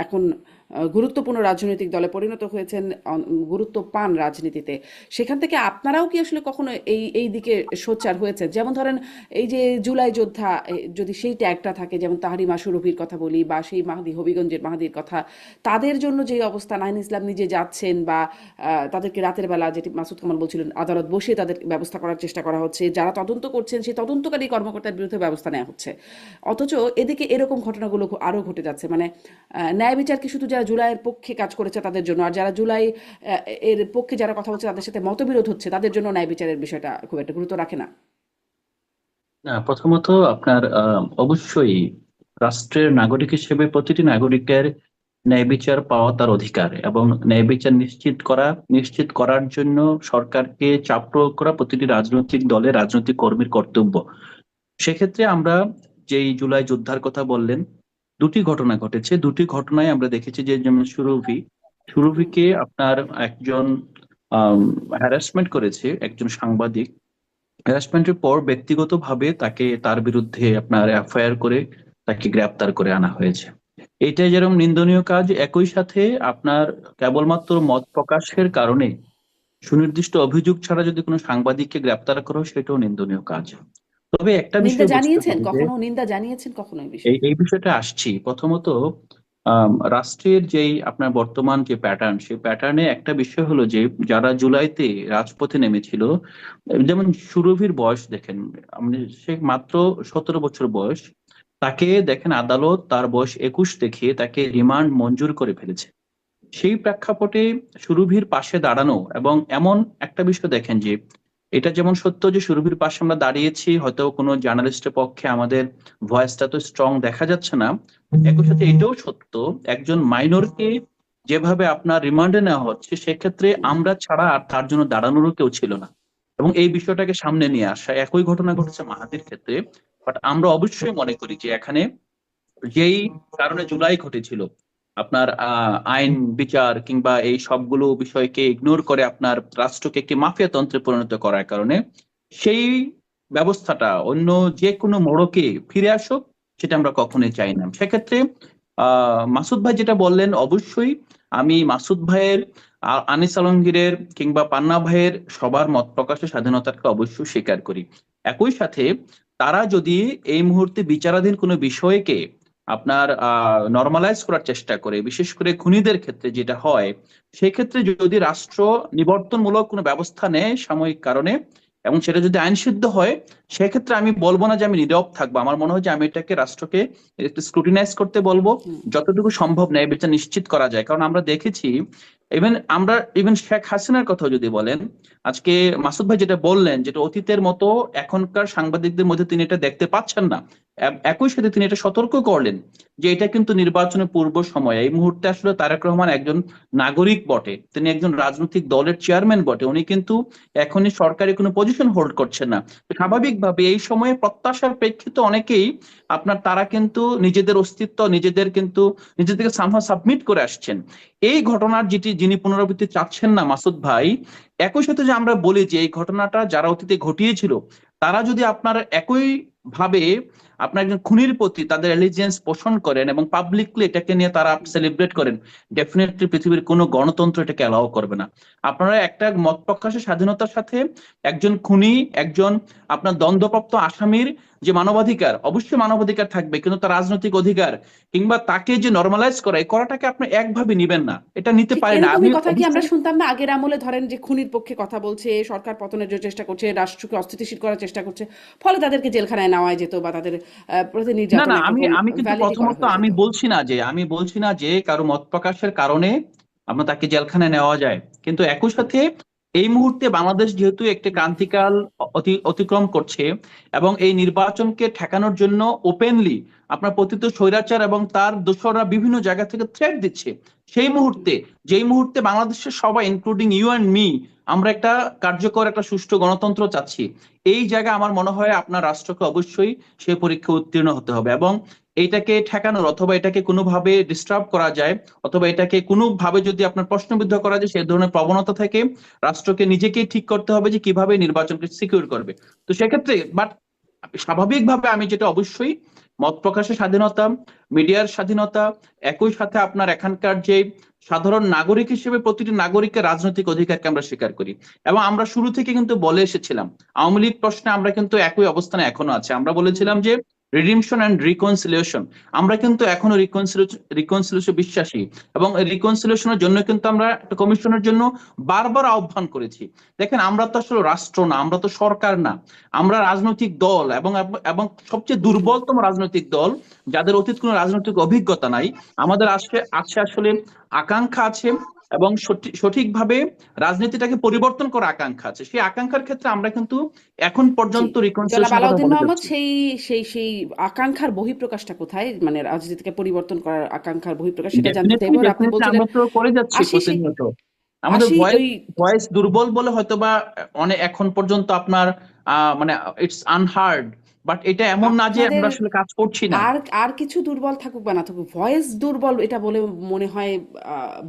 Speaker 1: এখন গুরুত্বপূর্ণ রাজনৈতিক দলে পরিণত হয়েছেন, গুরুত্ব পান রাজনীতিতে। সেখান থেকে আপনারাও কি আসলে কখনো এই দিকে সোচ্চার হয়েছে? যেমন ধরেন এই যে জুলাই যোদ্ধা, যদি সেই ট্যাগটা থাকে, যেমন তাহরিমা সুরভির কথা বলি, বা সেই মাহাদি, হবিগঞ্জের মাহাদির কথা, তাদের জন্য যে অবস্থা, নাহিদ ইসলাম নিজে যাচ্ছেন, বা তাদেরকে রাতের বেলা, যেটি মাসুদ কামাল বলছিলেন, আদালত বসে তাদের ব্যবস্থা করার চেষ্টা করা হচ্ছে, যারা তদন্ত করছেন সেই তদন্তকারী কর্মকর্তার বিরুদ্ধে ব্যবস্থা নেওয়া হচ্ছে। অথচ এদিকে এরকম ঘটনাগুলো আরও ঘটে যাচ্ছে। মানে ন্যায় বিচার কি শুধু যারা জুলাইয়ের পক্ষে কাজ করেছে তাদের জন্য, আর যারা জুলাই এর পক্ষে যারা কথা বলছে তাদের সাথে মতবিরোধ হচ্ছে তাদের জন্য ন্যায় বিচারের বিষয়টা খুব একটা গুরুত্ব রাখে না?
Speaker 3: না, প্রথমত আপনার অবশ্যই রাষ্ট্রের নাগরিক হিসেবে প্রতিটি নাগরিকের ন্যায় বিচার পাওয়া তার অধিকার, এবং ন্যায় বিচার নিশ্চিত করার জন্য সরকারকে চাপ প্রয়োগ করা প্রতিটি রাজনৈতিক দলের রাজনৈতিক কর্মীর কর্তব্য। সেক্ষেত্রে আমরা যেই জুলাই যোদ্ধার কথা বললেন, দুটি ঘটনা ঘটেছে। দুটি ঘটনায় আমরা দেখেছি যে, যেমন
Speaker 1: হুম,
Speaker 3: সুরভিকে আপনার একজন হ্যারাসমেন্ট করেছে একজন সাংবাদিক। হ্যারাসমেন্টের পর ব্যক্তিগতভাবে তার বিরুদ্ধে আপনার এফআইআর করে তাকে গ্রেপ্তার করে আনা হয়েছে। এটাই যেরকম নিন্দনীয় কাজ, একই সাথে আপনার কেবলমাত্র মত প্রকাশের কারণে সুনির্দিষ্ট অভিযোগ ছাড়া যদি কোনো সাংবাদিককে গ্রেপ্তার করো, সেটাও নিন্দনীয় কাজ। তবে একটা
Speaker 1: নিন্দা
Speaker 3: বিষয় বুঝতে
Speaker 1: জানিয়েছেন
Speaker 3: হবে যে,
Speaker 1: কখনো? নিন্দা জানিয়েছেন কখনো এই
Speaker 3: এই
Speaker 1: বিষয়ে?
Speaker 3: এই বিষয়টা আসছি। প্রথমত রাষ্ট্রের যেই আপনার বর্তমান যে প্যাটার্ন, সেই প্যাটার্নে একটা বিষয় হলো যে, যারা জুলাইতে রাজপথে নেমেছিল, যেমন সুরভির বয়স দেখেন, সে মাত্র 17 বছর বয়স। তাকে দেখেন আদালত তার বয়স 21 দেখিয়ে তাকে রিমান্ড মঞ্জুর করে ফেলেছে। সেই প্রেক্ষাপটে সুরভির পাশে দাঁড়ানো, এবং এমন একটা বিষয় দেখেন যে, এটা যেমন সত্য যে সুরভির পাশে আমরা দাঁড়িয়েছি, হয়তো কোনো জার্নালিস্টের পক্ষে আমাদের ভয়েসটা তো স্ট্রং দেখা যাচ্ছে না, একই সাথে এটাও সত্য একজন মাইনরকে যেভাবে আপনার রিমান্ডে নেওয়া হচ্ছে, সেক্ষেত্রে আমরা ছাড়া আর তার জন্য দাঁড়ানোরও কেউ ছিল না। এবং এই বিষয়টাকে সামনে নিয়ে আসা, একই ঘটনা ঘটেছে মাহাদির ক্ষেত্রে। বাট আমরা অবশ্যই মনে করি যে, এখানে যেই কারণে জুলাই ঘটেছিল, আপনার আইন বিচার কিংবা এই সবগুলো বিষয়কে ইগনোর করে আপনার রাষ্ট্রকে একটি মাফিয়া তন্ত্রে পরিণত করার কারণে সেই ব্যবস্থাটা অন্য যে কোনো মোড়কে ফিরে আসুক, সেটা আমরা কখনোই চাই না। সেক্ষেত্রে মাসুদ ভাই যেটা বললেন, অবশ্যই আমি মাসুদ ভাইয়ের, আনিস আলমগীরের কিংবা পান্না ভাইয়ের সবার মত প্রকাশের স্বাধীনতাকে অবশ্যই স্বীকার করি। একই সাথে তারা যদি এই মুহূর্তে বিচারাধীন কোনো বিষয়কে আপনার নর্মালাইজ করার চেষ্টা করে, বিশেষ করে খুনিদের ক্ষেত্রে যেটা হয়, সেক্ষেত্রে যদি রাষ্ট্র নিবর্তনমূলক কোনো ব্যবস্থা নেয় সাময়িক কারণে, এবং সেটা যদি আইনসিদ্ধ হয়, সেক্ষেত্রে আমি বলবো না যে আমি নীরব থাকবো। আমার মনে হয় যে আমি এটাকে রাষ্ট্রকে একটু স্ক্রুটিনাইজ করতে বলবো,
Speaker 1: হুম,
Speaker 3: যতটুকু সম্ভব ন্যায় বিচার নিশ্চিত করা যায়। কারণ আমরা দেখেছি ইভেন শেখ হাসিনার কথা যদি বলেন, আজকে মাসুদ ভাই যেটা বললেন, যেটা অতীতের মতো এখনকার সাংবাদিকদের মধ্যে তিনি এটা দেখতে পাচ্ছেন না। একই সাথে তিনি এটা সতর্ক করলেন যে এটা কিন্তু নির্বাচনের পূর্ব সময়, এই মুহূর্তে আসলে তারেক রহমান একজন নাগরিক বটে, তিনি একজন রাজনৈতিক দলের চেয়ারম্যান বটে, উনি কিন্তু এখনই সরকারি কোনো পজিশন হোল্ড করছেন না। তো স্বাভাবিকভাবে এই সময়ে প্রত্যাশার প্রেক্ষিতে অনেকেই তারা কিন্তু নিজেদের অস্তিত্ব নিজেদেরকে সামহাও সাবমিট করে আসছেন। এই ঘটনার যিনি পুনরাবৃত্তি চাচ্ছেন না মাসুদ ভাই, একই সাথে যে আমরা বলি যে এই ঘটনাটা যারা অতীতে ঘটিয়েছিল তারা যদি আপনার একই ভাবে আপনার একজন খুনির প্রতি তাদের অ্যালিজিয়েন্স পোষণ করেন এবং পাবলিকলি এটাকে নিয়ে তারা সেলিব্রেট করেন, ডেফিনেটলি পৃথিবীর কোনো গণতন্ত্র এটাকে অ্যালাউ করবে না। আপনারা একটা মত প্রকাশের স্বাধীনতার সাথে একজন খুনি, একজন আপনার দণ্ডপ্রাপ্ত আসামির যে মানবাধিকার, অবশ্যই মানবাধিকার থাকবে, কিন্তু তার রাজনৈতিক অধিকার কিংবা তাকে যে নর্মালাইজ করা, এই করাটাকে আপনি একভাবে নিবেন না, এটা নিতে
Speaker 1: ঠিক
Speaker 3: পারে না। আমি
Speaker 1: এরকমই কথা কি আমরা
Speaker 3: অবশ্যই
Speaker 1: শুনতাম না আগের আমলে? ধরেন যে খুনির পক্ষে কথা বলছে, সরকার পতনের জন্য চেষ্টা করছে, রাষ্ট্রকে অস্থিতিশীল করার চেষ্টা করছে, ফলে তাদেরকে জেলখানায় নেওয়া যেত বা তাদের প্রতি
Speaker 3: না
Speaker 1: নির্যাতন
Speaker 3: না, আমি
Speaker 1: একরকম
Speaker 3: আমি কিন্তু
Speaker 1: ভ্যালিডি করা
Speaker 3: প্রথমত
Speaker 1: হয়ে যেত।
Speaker 3: আমি বলছি না যে কারো মত প্রকাশের কারণে আমরা তাকে জেলখানায় নেওয়া যায়, কিন্তু একই সাথে এই মুহূর্তে বাংলাদেশ যেহেতু একটি ক্রান্তিকাল অতিক্রম করছে এবং এই নির্বাচনকে ঠেকানোর জন্য ওপেনলি আপনার পতিত স্বৈরাচার এবং তার দোসররা বিভিন্ন জায়গা থেকে থ্রেট দিচ্ছে, সেই মুহূর্তে, যেই মুহূর্তে বাংলাদেশের সবাই ইনক্লুডিং ইউ অ্যান্ড মি আমরা একটা কার্যকর একটা সুষ্ঠু গণতন্ত্র চাচ্ছি, এই জায়গায় আমার মনে হয় আপনার রাষ্ট্রকে অবশ্যই সে পরীক্ষা উত্তীর্ণ হতে হবে। এবং এইটাকে ঠেকানোর অথবা এটাকে কোনোভাবে ডিস্টার্ব করা যায় অথবা এটাকে কোনোভাবে যদি আপনার প্রশ্নবিদ্ধ করা যায়, সেই ধরনের প্রবণতা থেকে রাষ্ট্রকে নিজেকেই ঠিক করতে হবে যে কিভাবে নির্বাচনকে সিকিউর করবে। তো সেক্ষেত্রে বাট স্বাভাবিকভাবে আমি যেটা অবশ্যই মত প্রকাশের স্বাধীনতা, মিডিয়ার স্বাধীনতা, একই সাথে আপনার এখানকার যে সাধারণ নাগরিক হিসেবে প্রতিটি নাগরিকের রাজনৈতিক অধিকারকে আমরা স্বীকার করি। এবং আমরা শুরু থেকে কিন্তু বলে এসেছিলাম, আওয়ামী লীগ প্রশ্নে আমরা কিন্তু একই অবস্থানে এখনো আছে, আমরা বলেছিলাম যে রিডিমশন অ্যান্ড রিকনসিলিয়েশন, আমরা কিন্তু এখনো রিকনসিলিয়েশন বিশ্বাসী এবং রিকনসিলিয়েশনের জন্য কিন্তু আমরা একটা কমিশনের জন্য বারবার আহ্বান করেছি। দেখেন, আমরা তো আসলে রাষ্ট্র না, আমরা তো সরকার না, আমরা রাজনৈতিক দল এবং এবং সবচেয়ে দুর্বলতম রাজনৈতিক দল, যাদের অতীত কোনো রাজনৈতিক অভিজ্ঞতা নাই। আমাদের আছে আসলে আকাঙ্ক্ষা আছে এবং সঠিকভাবে রাজনীতিটাকে পরিবর্তন করার আকাঙ্ক্ষা আছে। সেই আকাঙ্ক্ষার ক্ষেত্রে আমরা কিন্তু এখন
Speaker 1: জি,
Speaker 3: পর্যন্ত
Speaker 1: জনাব
Speaker 3: রিকনসিলিয়েশনের কথা
Speaker 1: আলাউদ্দিন
Speaker 3: বলে
Speaker 1: মোহাম্মদ,
Speaker 3: যাচ্ছি।
Speaker 1: সেই সেই সেই আকাঙ্ক্ষার বহিঃপ্রকাশটা কোথায়? মানে রাজনীতিকে পরিবর্তন করার আকাঙ্ক্ষার বহিঃপ্রকাশ, সেটা জানতে
Speaker 3: ডেফিনেটলি
Speaker 1: চাইবো। আর আপনি
Speaker 3: ডেফিনেটলি
Speaker 1: বলছিলেন
Speaker 3: আমরা তো করে যাচ্ছি
Speaker 1: আশি সেই
Speaker 3: প্রতিনিয়ত। আমাদের
Speaker 1: আশি
Speaker 3: ভয়েস
Speaker 1: ওই
Speaker 3: ভয়েস দুর্বল বলে হয়তোবা অনেক এখন পর্যন্ত আপনার মানে ইটস আনহার্ড, বাট এটা এমন না যে আমরা
Speaker 1: আপনাদের
Speaker 3: আসলে কাজ করছি না।
Speaker 1: আর আর কিছু দুর্বল থাকুক বা না থাকুক, ভয়েস দুর্বল এটা বলে মনে হয়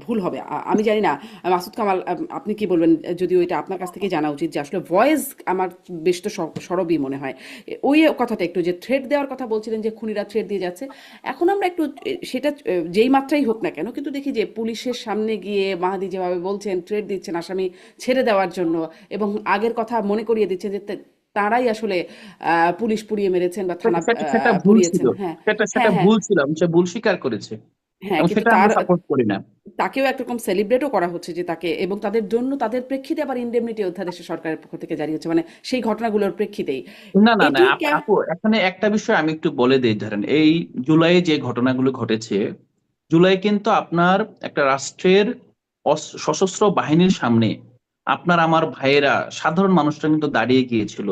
Speaker 1: ভুল হবে। আমি জানি না মাসুদ কামাল, আপনি কি বলবেন? যদিও এটা আপনার কাছ থেকে জানা উচিত যে আসলে ভয়েস আমার বেশ তো সরবই মনে হয়। ওই কথাটা একটু, যে থ্রেট দেওয়ার কথা বলছিলেন যে খুনিরা থ্রেট দিয়ে যাচ্ছে, এখন আমরা একটু সেটা যেই মাত্রাই হোক না কেন, কিন্তু দেখি যে পুলিশের সামনে গিয়ে মাহাদি যেভাবে বলছেন, থ্রেট দিচ্ছেন আসামি ছেড়ে দেওয়ার জন্য, এবং আগের কথা মনে করিয়ে দিচ্ছেন যে তারাই আসলে পুলিশ পুড়িয়ে মেরেছেন বা থানা
Speaker 3: সেটা সেটা ভুল ছিল,
Speaker 1: পুড়িয়েছেন। হ্যাঁ,
Speaker 3: সেটা সেটা
Speaker 1: হ্যাঁ, হ্যাঁ,
Speaker 3: ভুল ছিল, সে ভুল স্বীকার করেছে
Speaker 1: হ্যাঁ,
Speaker 3: এবং
Speaker 1: কিন্তু
Speaker 3: সেটা আমরা সাপোর্ট করি না।
Speaker 1: তাকেও একরকম সেলিব্রেটও করা হচ্ছে যে তাকে, এবং তাদের জন্য তাদের প্রেক্ষিতে আবার ইনডেমনিটি অধ্যাদেশ সরকারের পক্ষ থেকে জারি হচ্ছে, মানে সেই ঘটনাগুলোর প্রেক্ষিতেই
Speaker 3: না না না,
Speaker 1: এটি
Speaker 3: আপু এখানে একটা বিষয় আমি একটু বলে দিই। ধরেন এই জুলাইয়ে যে ঘটনাগুলো ঘটেছে, জুলাই কিন্তু আপনার একটা রাষ্ট্রের সশস্ত্র বাহিনীর সামনে আপনার আমার ভাইয়েরা সাধারণ মানুষরা কিন্তু দাঁড়িয়ে গিয়েছিল।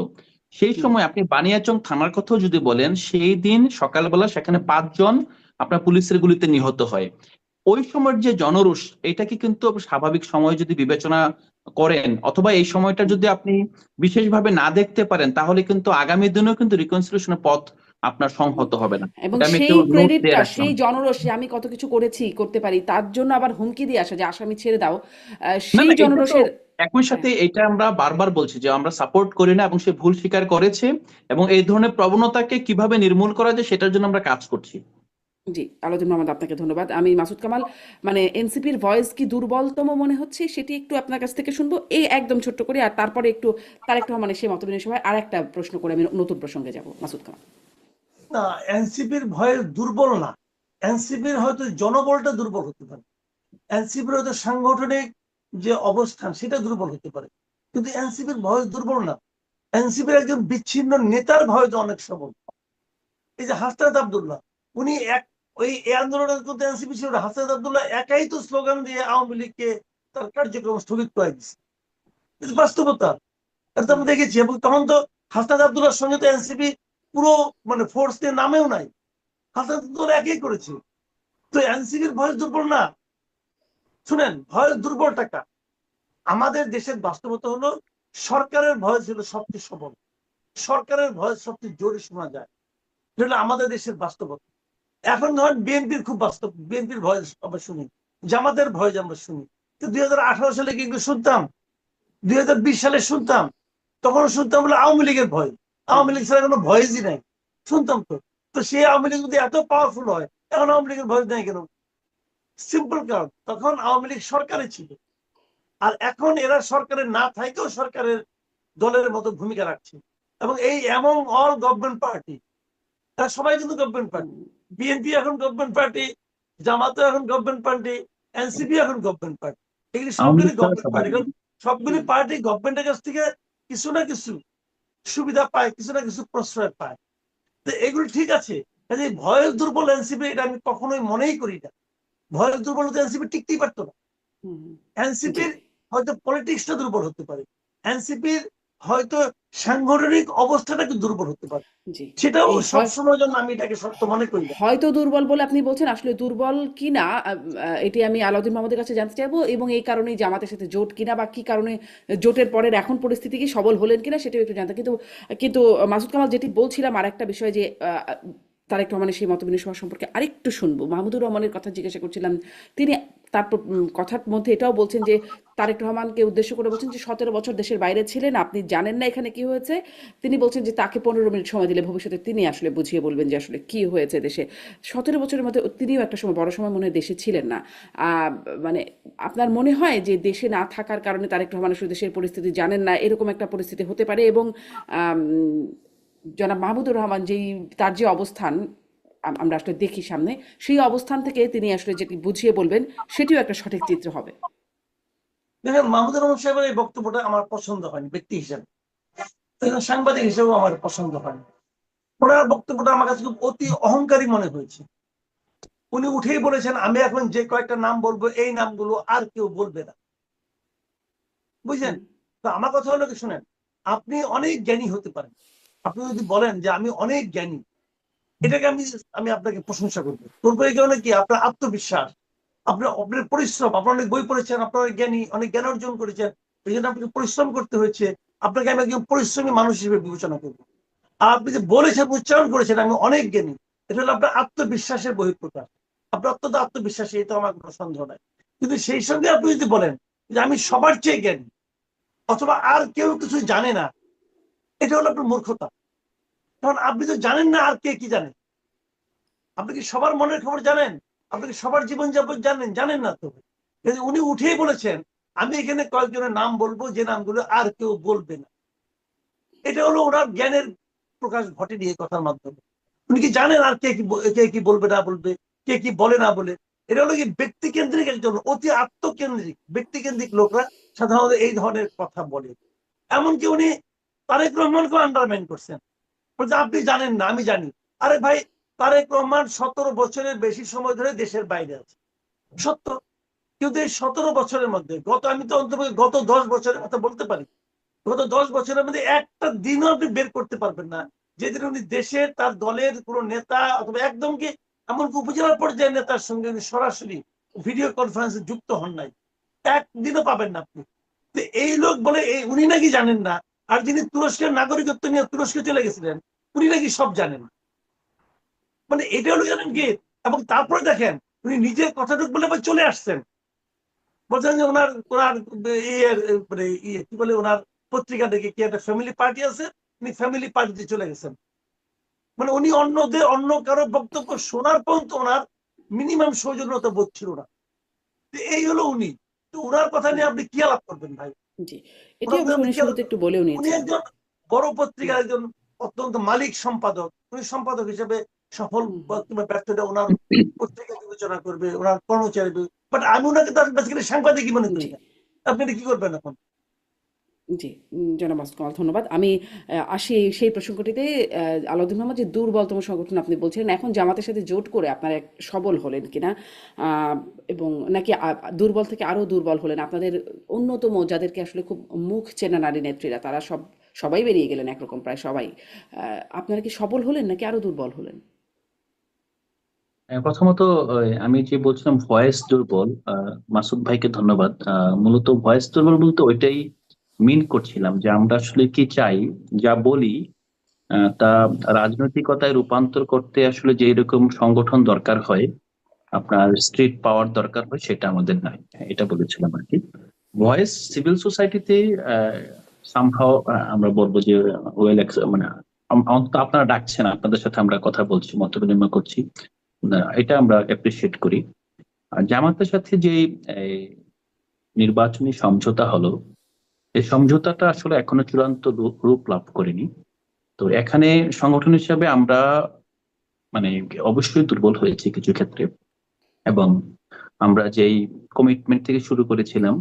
Speaker 3: সেই
Speaker 1: হুম,
Speaker 3: সময় আপনি বানিয়াচং থানার কথাও যদি বলেন, সেই দিন সকালবেলা সেখানে 5 জন আপনার পুলিশের গুলিতে নিহত হয়। ওই সময়ের যে জনরোষ, এটাকে কিন্তু স্বাভাবিক সময় যদি বিবেচনা করেন অথবা এই সময়টা
Speaker 1: হুম।
Speaker 3: যদি আপনি বিশেষভাবে না দেখতে পারেন, তাহলে কিন্তু আগামী দিনেও কিন্তু রিকনসিলিয়েশনের পথ আপনার সংহত হবে না।
Speaker 1: এবং
Speaker 3: এটা আমি একটু
Speaker 1: সেই
Speaker 3: নোট দিয়ে
Speaker 1: ক্রেডিটটা,
Speaker 3: রাখলাম।
Speaker 1: সেই জনরোষে আমি কত কিছু করেছি, করতে পারি, তার জন্য আবার হুমকি দিয়ে আসা যে আসামি ছেড়ে দাও,
Speaker 3: না
Speaker 1: সেই
Speaker 3: না, এটা তো
Speaker 1: জনরোষের।
Speaker 3: একই
Speaker 1: হ্যাঁ,
Speaker 3: সাথে এটা আমরা বারবার বলছি যে আমরা সাপোর্ট করি না এবং সে ভুল স্বীকার করেছে এবং এই ধরনের প্রবণতাকে কিভাবে নির্মূল করা যায় সেটার জন্য আমরা কাজ করছি।
Speaker 1: জি, আলাউদ্দিন মোহাম্মদ, আপনাকে ধন্যবাদ। আমি মাসুদ কামাল, মানে এনসিপির ভয়েস কি দুর্বলতম মনে হচ্ছে সেটি একটু আপনার কাছ থেকে শুনবো, এই একদম ছোট্ট করে, আর তারপরে একটু তারেক রহমানের সেই মতবিনিময় সভায় আর একটা প্রশ্ন করে আমি নতুন প্রসঙ্গে যাব। মাসুদ কামাল।
Speaker 2: না, এনসিপির ভয়ে দুর্বল না, এনসিপির হয়তো জনবলটা দুর্বল হতে পারে, এনসিপির হয়তো সাংগঠনিক যে অবস্থান সেটা দুর্বল হতে পারে, কিন্তু এনসিপির ভয় দুর্বল না। এনসিপির একজন বিচ্ছিন্ন নেতার ভয় তো অনেক সবল। এই যে হাসনাত আব্দুল্লাহ, উনি ওই আন্দোলনের কিন্তু এনসিপি ছিল না, হাসনাত আব্দুল্লাহ একাই তো স্লোগান দিয়ে আওয়ামী লীগকে তার কার্যক্রম স্থগিত করে দিচ্ছে। কিন্তু বাস্তবতা এটা তো আমরা দেখেছি। এবং তখন তো হাসনাত আব্দুল্লাহর সঙ্গে তো এনসিপি পুরো মানে ফোর্স নিয়ে নামেও নাই, হাসনাত আব্দুল্লাহ একই করেছে। তো এনসিপির ভয় দুর্বল না। শুনেন, ভয় দুর্বল টাকা। আমাদের দেশের বাস্তবতা হলো সরকারের ভয় ছিল সবচেয়ে সবল, সরকারের ভয় সবচেয়ে জোরে শোনা যায়, এটা হলো আমাদের দেশের বাস্তবতা। এখন ধরেন বিএনপির খুব বাস্তব, বিএনপির ভয় আমরা শুনি, জামাতের ভয় আমরা শুনি। তো 2018 সালে কিন্তু শুনতাম, 2020 সালে শুনতাম, তখন শুনতাম বলে আওয়ামী লীগের ভয়। আওয়ামী লীগ ছাড়া কোনো ভয়ই নাই, শুনতাম তো। তো সেই আওয়ামী লীগ যদি এত পাওয়ারফুল হয়, এখন আওয়ামী লীগের ভয় নাই কেন? সিম্পল কারণ তখন আওয়ামী লীগ সরকারে ছিল, আর এখন এরা সরকারে না থাকেও সরকারের দলের মতো ভূমিকা রাখছে। এবং এই এমন অল গভর্নমেন্ট পার্টি, তারা সবাই কিন্তু গভর্নমেন্ট পার্টি। বিএনপি এখন গভর্নমেন্ট পার্টি, জামাতও এখন গভর্নমেন্ট পার্টি, এনসিপি এখন গভর্নমেন্ট পার্টি। এগুলি
Speaker 3: আওয়ামী
Speaker 2: সবগুলি
Speaker 3: লীগ ছাড়া
Speaker 2: গভর্নমেন্ট
Speaker 3: সবাই।
Speaker 2: পার্টি, কারণ সবগুলি পার্টি গভর্নমেন্টের কাছ থেকে কিছু না কিছু সুবিধা পায়, কিছু না কিছু প্রশ্রয় পায়। তো এগুলো ঠিক আছে। কাজে ভয়ের দুর্বল এনসিপি এটা আমি কখনোই মনেই করি না। ভয়ের দুর্বল হতে এনসিপি টিকতেই পারতো না।
Speaker 1: জি
Speaker 2: এনসিপির হয়তো পলিটিক্সটা দুর্বল হতে পারে, এনসিপির হয়তো সাংগঠনিক অবস্থাটা একটু দুর্বল হতে পারে,
Speaker 1: জি
Speaker 2: সেটাও
Speaker 1: এই হয়
Speaker 2: সবসময় জন্য আমি এটাকে সত্য মনে করি না।
Speaker 1: হয়তো দুর্বল বলে আপনি বলছেন, আসলে দুর্বল কিনা এটি আমি আলাউদ্দিন মাহমুদের কাছে জানতে চাইবো, এবং এই কারণেই জামাতের সাথে জোট কিনা বা কি কারণে জোটের পরের এখন পরিস্থিতি কি সবল হলেন কিনা সেটাও একটু জানতে। কিন্তু কিন্তু মাসুদ কামাল, যেটি বলছিলাম আর একটা বিষয় যে তারেক রহমানের সেই মতবিনিময় সভা সম্পর্কে আরেকটু শুনবো। মাহমুদুর রহমানের কথা জিজ্ঞাসা করছিলাম, তিনি তার কথার মধ্যে এটাও বলছেন যে তারেক রহমানকে উদ্দেশ্য করে বলছেন যে 17 বছর দেশের বাইরে ছিলেন, আপনি জানেন না এখানে কি হয়েছে। তিনি বলছেন যে তাকে 15 মিনিট সময় দিলে ভবিষ্যতে তিনি আসলে বুঝিয়ে বলবেন যে আসলে কি হয়েছে দেশে। 17 বছরের মধ্যে তিনিও একটা সময়, বড় সময় মনে হয় দেশে ছিলেন না। মানে আপনার মনে হয় যে দেশে না থাকার কারণে তারেক রহমান আসলে দেশের পরিস্থিতি জানেন না, এরকম একটা পরিস্থিতি হতে পারে? এবং আম, জনাব মাহমুদুর রহমান যেই তার যে অবস্থান আমরা আসলে দেখি সামনে, সেই অবস্থান থেকে তিনি আসলে যেটি বুঝিয়ে বলবেন সেটিও একটা সঠিক চিত্র হবে।
Speaker 2: দেখেন, মাহমুদুর রহমান সাহেবের এই বক্তব্যটা আমার পছন্দ হয়নি ব্যক্তি হিসেবে, সাংবাদিক হিসেবেও আমার পছন্দ হয়নি। ওনার বক্তব্যটা আমার কাছে খুব অতি অহংকারী মনে হয়েছে। উনি উঠেই বলেছেন আমি এখন যে কয়েকটা নাম বলবো এই নামগুলো আর কেউ বলবে না, বুঝলেন?
Speaker 1: হুম
Speaker 2: তো আমার কথা হলো কি, শুনেন, আপনি অনেক জ্ঞানী হতে পারেন, আপনি যদি বলেন যে আমি অনেক জ্ঞানী, এটাকে আমি আমি আপনাকে প্রশংসা করবো। করবো এই কারণে কি, আপনার আত্মবিশ্বাস, আপনার আপনার পরিশ্রম, আপনার অনেক বই পড়েছেন, আপনার অনেক জ্ঞানী, অনেক জ্ঞান অর্জন করেছেন, এই জন্য আপনাকে পরিশ্রম করতে হয়েছে। আপনাকে আমি একজন পরিশ্রমী মানুষ হিসেবে বিবেচনা করবো। আর আপনি যে বলেছেন, উচ্চারণ করেছেন আমি অনেক জ্ঞানী, এটা হলো আপনার আত্মবিশ্বাসের বহিঃপ্রকাশ। আপনার অত্যন্ত আত্মবিশ্বাসী, এটা আমার কোনো সন্দেহ নাই। কিন্তু সেই সঙ্গে আপনি যদি বলেন যে আমি সবার চেয়ে জ্ঞানী, অথবা আর কেউ কিছু জানে না, এটা হলো আপনার মূর্খতা। কারণ আপনি তো জানেন না আর কে কি জানে। আপনি কি সবার মনের খবর জানেন? আপনি কি সবার জীবনযাপন জানেন? জানেন না তো। উনি উঠেই বলেছেন আমি এখানে কয়েকজনের নাম বলবো যে নামগুলো আর কেউ বলবে না। এটা হলো ওনার জ্ঞানের প্রকাশ ঘটেনি এই কথার মাধ্যমে। উনি কি জানেন আর কে কি বলবে না বলবে, কে কি বলে না বলে? এটা হলো কি ব্যক্তি কেন্দ্রিক একজন, অতি আত্মকেন্দ্রিক ব্যক্তি কেন্দ্রিক লোকরা সাধারণত এই ধরনের কথা বলে। এমনকি উনি তারেক রহমানকে আন্ডারমাইন করছেন, বলছে আপনি জানেন না আমি জানি। আরে ভাই, তারেক রহমান 17 বছরের বেশি সময় ধরে দেশের বাইরে আছে, সত্য। কিন্তু এই 17 বছরের মধ্যে আমি তো অন্তত গত 10 বছরের কথা বলতে পারি। গত 10 বছরের মধ্যে একটা দিনও আপনি বের করতে পারবেন না যেদিন উনি দেশের তার দলের কোনো নেতা অথবা একদম কি এমনকি উপজেলা পর্যায়ের নেতার সঙ্গে উনি সরাসরি ভিডিও কনফারেন্সে যুক্ত হন নাই। একদিনও পাবেন না আপনি। তো এই লোক বলে উনি নাকি জানেন না, আর যিনি তুরস্কের নাগরিকত্ব নিয়ে তুরস্কে চলে গেছিলেন উনি নাকি সব জানেন। মানে এটা হলো জানেন কি। এবং তারপরে দেখেন উনি নিজের কথাটুকু বলে আবার চলে আসছেন, বলছেন যে ওনার ওনার ইয়ের মানে ইয়ে কি বলে ওনার পত্রিকা দেখে কি একটা ফ্যামিলি পার্টি আছে, উনি ফ্যামিলি পার্টিতে চলে গেছেন। মানে উনি অন্য কারো বক্তব্য শোনার পর্যন্ত ওনার মিনিমাম সৌজন্যতা বোধ ছিল না। এই হলো উনি। তো ওনার কথা নিয়ে আপনি কি আলাপ করবেন ভাই?
Speaker 1: জি, এটি
Speaker 2: ওনার কথা
Speaker 1: অবশ্য
Speaker 2: আপনি
Speaker 1: উনি
Speaker 2: কি আলাপ
Speaker 1: শুরুতে একটু
Speaker 2: করবেন?
Speaker 1: বলেও
Speaker 2: উনি
Speaker 1: নিয়েছেন।
Speaker 2: একজন বড় পত্রিকার একজন অত্যন্ত মালিক সম্পাদক। উনি সম্পাদক হিসেবে সফল
Speaker 1: হুম
Speaker 2: কিংবা ব্যর্থটা ওনার পত্রিকা বিবেচনা করবে, ওনার কর্মচারী। বাট আমি ওনাকে তার বেসিক্যালি সাংবাদিকই মনে করি
Speaker 1: জি
Speaker 2: না। আপনি এটা কি করবেন এখন?
Speaker 1: জি, জনাব মাসুদ কামাল, ধন্যবাদ। আমি আসি সেই প্রসঙ্গটিতে। আলাউদ্দিন মোহাম্মদ যে দুর্বলতম সংগঠন আপনি বলছিলেন, এখন জামাতের সাথে জোট করে আপনারা এক সবল হলেন কিনা, এবং নাকি দুর্বল থেকে আরো দুর্বল হলেন? আপনাদের অন্যতম যাদেরকে আসলে খুব মুখ চেনা নারী নেত্রীরা, তারা সবাই বেরিয়ে গেলেন একরকম, প্রায় সবাই। আপনারা কি সবল হলেন নাকি আরো দুর্বল হলেন?
Speaker 3: প্রথমত আমি যে বলছিলাম ভয়েস দুর্বল, মাসুদ ভাইকে ধন্যবাদ। মূলত ভয়েস দুর্বল বলতে ওইটাই মিন করছিলাম যে আমরা আসলে কি চাই, যা বলি তা রাজনৈতিকতায় রূপান্তর করতে আসলে যে এরকম সংগঠন দরকার হয়, আপনার স্ট্রিট পাওয়ার দরকার হয়, সেটা আমাদের নাই। এটা বলেছিলাম আর কি। ভয়েস সিভিল সোসাইটিতে সামহাও আমরা বলবো যে ওয়েল, মানে অন্তত আপনারা ডাকছেন, আপনাদের সাথে আমরা কথা বলছি, মত বিনিময় করছি, এটা আমরা অ্যাপ্রিসিয়েট করি। আর জামাতের সাথে যে এই, নির্বাচনী সমঝোতা হলো, এই সমঝোতাটা আসলে এখনো চূড়ান্ত রূপ লাভ করেনি। তো এখানে সংগঠন হিসাবে আমরা মানে অবশ্যই দুর্বল হয়েছি কিছু ক্ষেত্রে, এবং আমরা যেই কমিটমেন্ট থেকে শুরু করেছিলাম,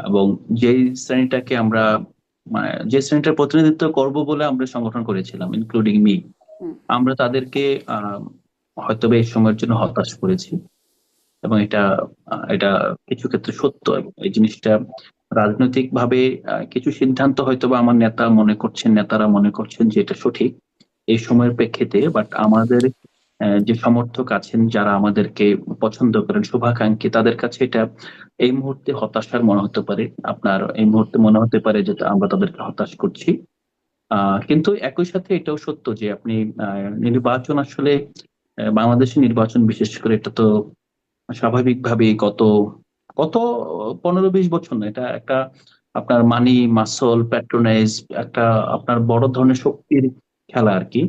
Speaker 3: এবং যেই শ্রেণীটাকে আমরা যে শ্রেণীটার প্রতিনিধিত্ব করব বলে আমরা সংগঠন করেছিলাম, ইনক্লুডিং মি,
Speaker 1: হুম।
Speaker 3: আমরা তাদেরকে হয়তো এই সময়ের জন্য হতাশ করেছি। এবং এটা কিছু ক্ষেত্রে সত্য, এবং এই জিনিসটা রাজনৈতিক ভাবে কিছু সিদ্ধান্ত হয়তো বা আমার নেতারা মনে করছেন যে এটা সঠিক এই সময়ের প্রেক্ষিতে, বাট আমাদের যে সমর্থক আছেন, যারা আমাদেরকে পছন্দ করেন, শুভাকাঙ্ক্ষী, তাদের কাছে এটা এই মুহূর্তে হতাশার মনে হতে পারে। আপনার এই মুহূর্তে মনে হতে পারে যে আমরা তাদেরকে হতাশ করছি। কিন্তু একই সাথে এটাও সত্য যে আপনি নির্বাচন আসলে বাংলাদেশের নির্বাচন বিশেষ করে, এটা তো স্বাভাবিকভাবে গত গত 15-20 বছর না, এটা একটা আপনার মানি মাসল প্যাট্রোনাইজ, একটা আপনার বড় ধরনের শক্তির খেলা আর কি।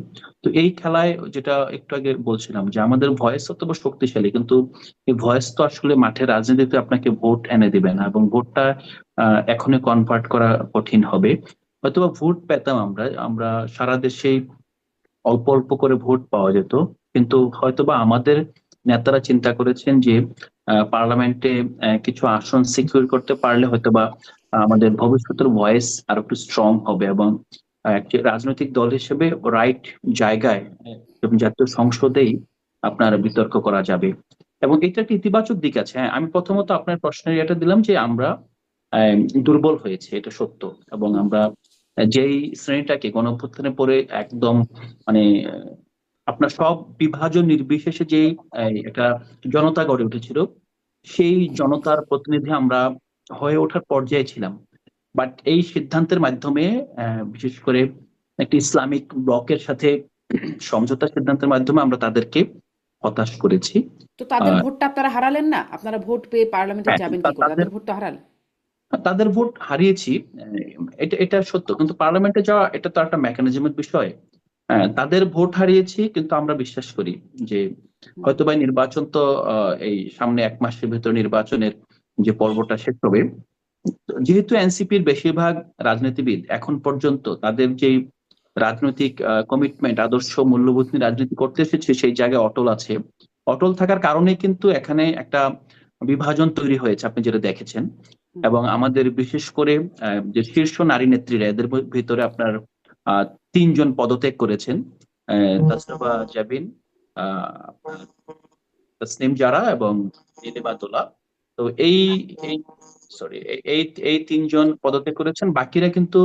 Speaker 3: তো এই খেলায় যেটা একটু আগে বলছিলাম যে আমাদের ভয়েস অত শক্তিশালী, কিন্তু এই ভয়েস তো আসলে মাঠে রাজনীতিতে আপনাকে ভোট এনে দিবে না, এবং ভোটটা এখনই কনভার্ট করা কঠিন হবে। হয়তোবা ভোট পেতাম আমরা আমরা সারা দেশে অল্প অল্প করে ভোট পাওয়া যেত, কিন্তু হয়তোবা আমাদের নেতারা চিন্তা করেছেন যে পার্লামেন্টে কিছু আসন সিকিউর করতে পারলে হয়তোবা আমাদের ভবিষ্যতের ভয়েস আর একটু স্ট্রং হবে, এবং একটি রাজনৈতিক দল হিসেবে রাইট জায়গায় এবং জাতীয় সংসদেই আপনার বিতর্ক করা যাবে। এবং এটা একটা ইতিবাচক দিক আছে। হ্যাঁ, আমি প্রথমত আপনার প্রশ্নের এটা দিলাম যে আমরা আহ, দুর্বল হয়েছে, এটা সত্য। এবং আমরা যেই শ্রেণীটাকে গণঅভ্যুত্থানের পরে একদম মানে আপনার সব বিভাজন নির্বিশেষে যে একটা জনতা গড়ে উঠেছিল, সেই জনতার প্রতিনিধি আমরা হয়ে ওঠার পর্যায়ে ছিলাম। বাট এই সিদ্ধান্তের মাধ্যমে বিশেষ করে একটি ইসলামিক ব্লকের সাথে সমঝোতার সিদ্ধান্তের মাধ্যমে আমরা তাদেরকে হতাশ করেছি।
Speaker 1: তো তাদের
Speaker 3: আহ
Speaker 1: ভোটটা আপনারা হারালেন না? আপনারা ভোট পেয়ে পার্লামেন্টে
Speaker 3: হ্যাঁ,
Speaker 1: যাবেন কি করে?
Speaker 3: তাদের
Speaker 1: তাদের ভোট তো হারালেন।
Speaker 3: তাদের ভোট হারিয়েছি, এটা সত্য, কিন্তু পার্লামেন্টে যাওয়া এটা তো একটা মেকানিজমের বিষয়। তাদের ভোট হারিয়েছি, কিন্তু আমরা বিশ্বাস করি যে
Speaker 1: হুম।
Speaker 3: হয়তোবা এই নির্বাচন তো এই সামনে 1 মাসের ভিতর নির্বাচনের যে পর্বটা শেষ হবে। যেহেতু এনসিপির বেশিরভাগ রাজনীতিবিদ এখন পর্যন্ত তাদের যে রাজনৈতিক কমিটমেন্ট, আদর্শ, মূল্যবোধ নিয়ে রাজনীতি করতে এসেছে, সেই জায়গায় অটল আছে। অটল থাকার কারণে কিন্তু এখানে একটা বিভাজন তৈরি হয়েছে, আপনি যেটা দেখেছেন।
Speaker 1: হুম।
Speaker 3: এবং আমাদের বিশেষ করে যে শীর্ষ নারী নেত্রীরা, এদের ভিতরে আপনার আহ 3 জন পদত্যাগ করেছেন, তাসরিফা জাবিন, আপনার তাসনিম জারা এবং নীলিমা দোলা। তো এই এই সরি এই এই 3 জন পদত্যাগ করেছেন, বাকিরা কিন্তু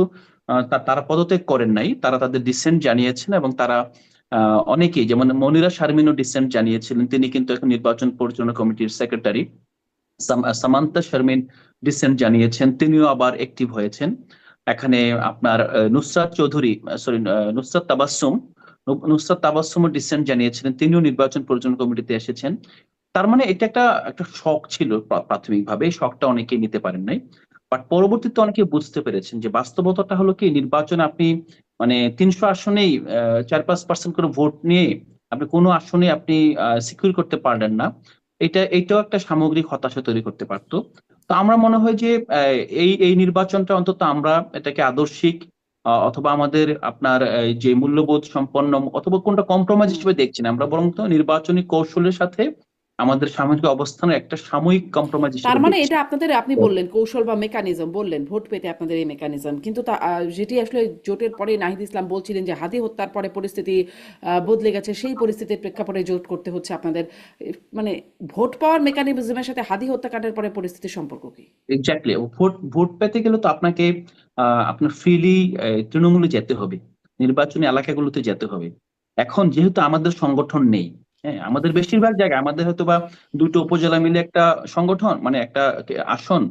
Speaker 3: তারা পদত্যাগ করেন নাই, তারা তাদের ডিসেন্ট জানিয়েছেন। এবং তারা অনেকেই, যেমন মনিরা শারমিনও ডিসেন্ট জানিয়েছিলেন, তিনি কিন্তু এখন নির্বাচন পরিচালনা কমিটির সেক্রেটারি। সামান্তা শারমিন ডিসেন্ট জানিয়েছেন, তিনিও আবার অ্যাক্টিভ হয়েছেন। এখানে আপনার নুসরাত চৌধুরী, সরি, নুসরাত তাবাসসুমও ডিসেন্ট জানিয়েছিলেন, তিনিও নির্বাচন পরিচালনা কমিটিতে এসেছেন। তার মানে এটা একটা একটা শখ ছিল প্রাথমিকভাবে, এই শখটা অনেকেই নিতে পারেন নাই। বাট পরবর্তীতে অনেকে বুঝতে পেরেছেন যে বাস্তবতাটা হলো কি, নির্বাচনে আপনি মানে 300 আসনেই 4-5% করে ভোট নিয়ে আপনি কোনো আসনে আপনি সিকিউর করতে পারলেন না। এটাও একটা সামগ্রিক হতাশা তৈরি করতে পারতো। তো আমরা মনে হয় যে এই এই নির্বাচনটা অন্তত আমরা এটাকে আদর্শিক অথবা আমাদের আপনার যে মূল্যবোধ সম্পন্ন, অথবা কোনটা কম্প্রোমাইজ
Speaker 1: হুম।
Speaker 3: হিসেবে দেখছি না, আমরা বরং তো নির্বাচনী কৌশলের সাথে আমাদের সাময়িক অবস্থানের একটা সাময়িক কম্প্রোমাইজ
Speaker 1: তার
Speaker 3: হিসেবে
Speaker 1: মানে
Speaker 3: দেখছি।
Speaker 1: এটা আপনাদের, আপনি বললেন কৌশল বা মেকানিজম বললেন ভোট পেতে আপনাদের এই মেকানিজম, কিন্তু তা যেটি আসলে জোটের পরে নাহিদ ইসলাম বলছিলেন যে হাদি হত্যার পরে পরিস্থিতি বদলে গেছে, সেই পরিস্থিতির প্রেক্ষাপটে জোট করতে হচ্ছে আপনাদের। মানে ভোট পাওয়ার মেকানিজমের সাথে হাদি হত্যাকাণ্ডের পরে পরিস্থিতির সম্পর্ক কি?
Speaker 3: এক্স্যাক্টলি, ভোট ভোট পেতে গেলে তো আপনাকে আপনার ফ্রিলি তৃণমূলে যেতে হবে, নির্বাচনী এলাকাগুলোতে যেতে হবে। এখন যেহেতু আমাদের সংগঠন নেই, হ্যাঁ, আমাদের বেশিরভাগ জায়গায় আমাদের হয়তো বা দুটো উপজেলা মিলে একটা সংগঠন, মানে একটা আসন,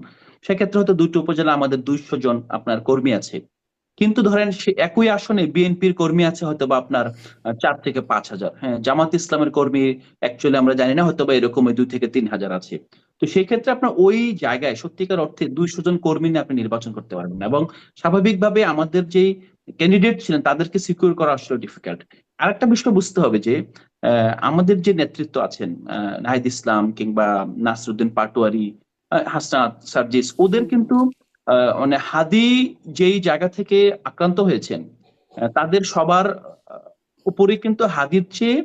Speaker 3: সেক্ষেত্রে হয়তো দুটো উপজেলা আমাদের 200 জন আপনার কর্মী আছে। কিন্তু ধরেন সে একই আসনে বিএনপির কর্মী আছে হয়তো বা আপনার 4 থেকে 5 হাজার। হ্যাঁ, জামাত ইসলামের কর্মী অ্যাকচুয়ালি আমরা জানি না, হয়তো বা এরকম 2 থেকে 3 হাজার আছে। তো সেই ক্ষেত্রে আপনার ওই জায়গায় সত্যিকার অর্থে 200 জন কর্মী নিয়ে আপনি নির্বাচন করতে পারবেন না, এবং স্বাভাবিকভাবে আমাদের যেই ক্যান্ডিডেট ছিলেন তাদেরকে সিকিউর করা আসলে ডিফিকাল্ট। আরেকটা বিষয় বুঝতে হবে যে আমাদের যে নেতৃত্ব আছেন, নাহিদ ইসলাম কিংবা নাসরুদ্দিন পাটোয়ারি, হাসনাত সার্জিস, ওদের কিন্তু মানে হাদি যেই জায়গা থেকে আক্রান্ত হয়েছেন, তাদের সবার উপরে কিন্তু হাদির চেয়ে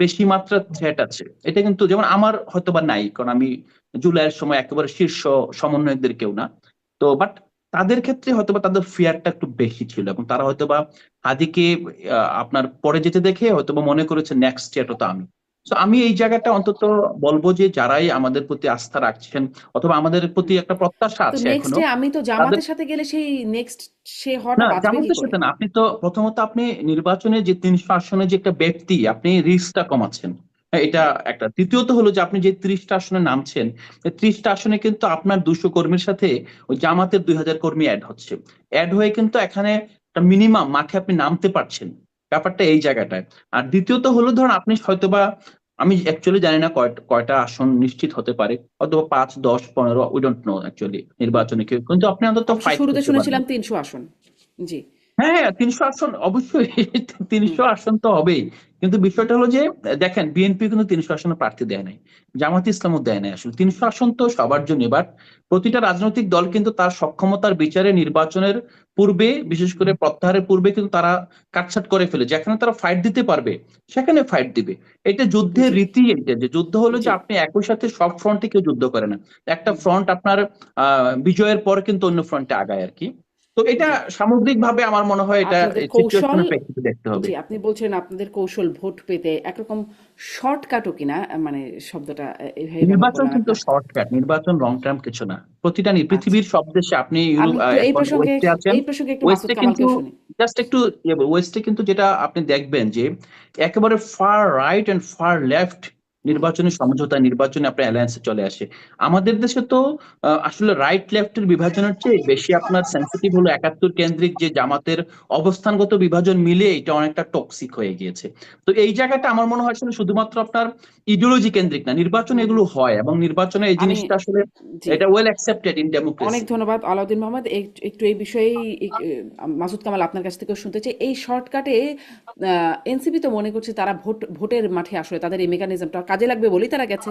Speaker 3: বেশি মাত্রা থ্রেট আছে। এটা কিন্তু যেমন আমার হয়তোবা নাই, কারণ আমি জুলাইয়ের সময় একেবারে শীর্ষ সমন্বয়কদের কেউ না। তো বাট তাদের ক্ষেত্রে হয়তোবা তাদের ফিয়ারটা একটু বেশি ছিল, এবং তারা হয়তোবা হাদিকে আপনার পরে যেতে দেখে হয়তোবা মনে করেছে নেক্সট থ্রেট তো আমি। তো আমি এই জায়গাটা অন্তত বলবো যে যারাই আমাদের প্রতি আস্থা রাখছেন অথবা আমাদের প্রতি একটা প্রত্যাশা
Speaker 1: তো
Speaker 3: আছে এখনো,
Speaker 1: নেক্সটে আমি তো
Speaker 3: তাদের,
Speaker 1: জামাতের সাথে গেলে সেই নেক্সট সে হওয়াটা
Speaker 3: না
Speaker 1: বাঁচবে কি
Speaker 3: জামাতের
Speaker 1: করে?
Speaker 3: সাথে না, আপনি তো প্রথমত আপনি নির্বাচনে যে 300 আসনে যে একটা ব্যক্তি, আপনি রিস্কটা কমাচ্ছেন। হ্যাঁ, এটা একটা। দ্বিতীয়ত হলো যে আপনি যে 30টা আসনে নামছেন, এই 30টা আসনে কিন্তু আপনার 200 কর্মীর সাথে ওই জামাতের 2000 কর্মী অ্যাড হচ্ছে। অ্যাড হয়ে কিন্তু এখানে একটা মিনিমাম মাঠে আপনি নামতে পারছেন, ব্যাপারটা এই জায়গাটায়। আর দ্বিতীয়ত হলো ধরুন আপনি হয়তোবা, আমি অ্যাকচুয়ালি জানি না কয়টা আসন নিশ্চিত হতে পারে, অথবা 5, 10, 15, উই ডোন্ট নো অ্যাকচুয়ালি নির্বাচনে কেউ, কিন্তু আপনি অন্তত
Speaker 1: অবশ্য
Speaker 3: ফাইট
Speaker 1: শুরুতে
Speaker 3: করতে পারবেন।
Speaker 1: শুনেছিলাম 300 আসন। জি।
Speaker 3: হ্যাঁ, হ্যাঁ, 300 আসন অবশ্যই।
Speaker 1: হুম।
Speaker 3: 300 আসন তো হবেই। কিন্তু বিষয়টা হলো যে দেখেন বিএনপি কিন্তু 300 আসনে প্রার্থী দেয় নাই, জামাত ইসলামও দেয় নাই। আসলে 300 আসন তো সবার জন্য। বাট প্রতিটা রাজনৈতিক দল কিন্তু তার সক্ষমতার বিচারে নির্বাচনের পূর্বে, বিশেষ করে প্রত্যাহারের পূর্বে কিন্তু তারা কাটছাট করে ফেলে, যেখানে তারা ফাইট দিতে পারবে সেখানে ফাইট দিবে। এটা যুদ্ধের
Speaker 1: জি।
Speaker 3: রীতি। এটা যে যুদ্ধ হলো যে
Speaker 1: জি।
Speaker 3: আপনি একই সাথে সব ফ্রন্টে কেউ যুদ্ধ করে না, একটা
Speaker 1: হুম।
Speaker 3: ফ্রন্ট আপনার বিজয়ের পর কিন্তু অন্য ফ্রন্টে আগায় আর কি। তো এটা
Speaker 1: জি।
Speaker 3: সামগ্রিকভাবে আমার মনে হয় এটা
Speaker 1: আপনাদের কৌশল,
Speaker 3: সিচুয়েশনের প্রেক্ষিতে দেখতে হবে।
Speaker 1: জি, আপনি বলছেন আপনাদের কৌশল ভোট পেতে একরকম শর্টকাটও কিনা, মানে শব্দটা এইভাবে ব্যবহার
Speaker 3: নির্বাচন
Speaker 1: করলাম
Speaker 3: কিন্তু
Speaker 1: একটা।
Speaker 3: শর্টকাট, নির্বাচন লং টার্ম কিছু না। প্রতিটা
Speaker 1: আচ্ছা,
Speaker 3: পৃথিবীর সব দেশে, আপনি
Speaker 1: আমি
Speaker 3: ইউরোপ
Speaker 1: একটু
Speaker 3: এখন ওয়েস্টে আছেন,
Speaker 1: এই প্রসঙ্গে একটু মাসুদ
Speaker 3: ওয়েস্টে কিন্তু
Speaker 1: কামালকেও শুনি।
Speaker 3: জাস্ট একটু ওয়েস্টে কিন্তু যেটা আপনি দেখবেন যে একেবারে far right end far left
Speaker 1: hmm.
Speaker 3: নির্বাচনী সমঝোতা, নির্বাচনে আপনার অ্যালায়েন্সে চলে আসে। আমাদের দেশে তো আসলে রাইট লেফটের বিভাজনের চেয়ে বেশি আপনার সেন্সিটিভ হলো 71 কেন্দ্রিক যে জামাতের অবস্থানগত বিভাজন মিলে এটা অনেকটা টক্সিক হয়ে গিয়েছে। তো এই জায়গাটা আমার মনে হয় আসলে শুধুমাত্র আপনার ইডিওলজি কেন্দ্রিক না, নির্বাচন
Speaker 1: হুম।
Speaker 3: এগুলো হয়, এবং নির্বাচনে এই
Speaker 1: আমি,
Speaker 3: জিনিসটা আসলে
Speaker 1: জি,
Speaker 3: এটা ওয়েল অ্যাকসেপ্টেড ইন
Speaker 1: অনেক
Speaker 3: ডেমোক্রেসি।
Speaker 1: ধন্যবাদ আলাউদ্দিন মোহাম্মদ। একটু এই বিষয়েই মাসুদ কামাল আপনার কাছ থেকেও শুনতে চাই। এই শর্টকাটে এনসিপি তো মনে করছে তারা ভোটের মাঠে আসলে তাদের এই মেকানিজমটা কাজে লাগবে বলেই তারা গেছে,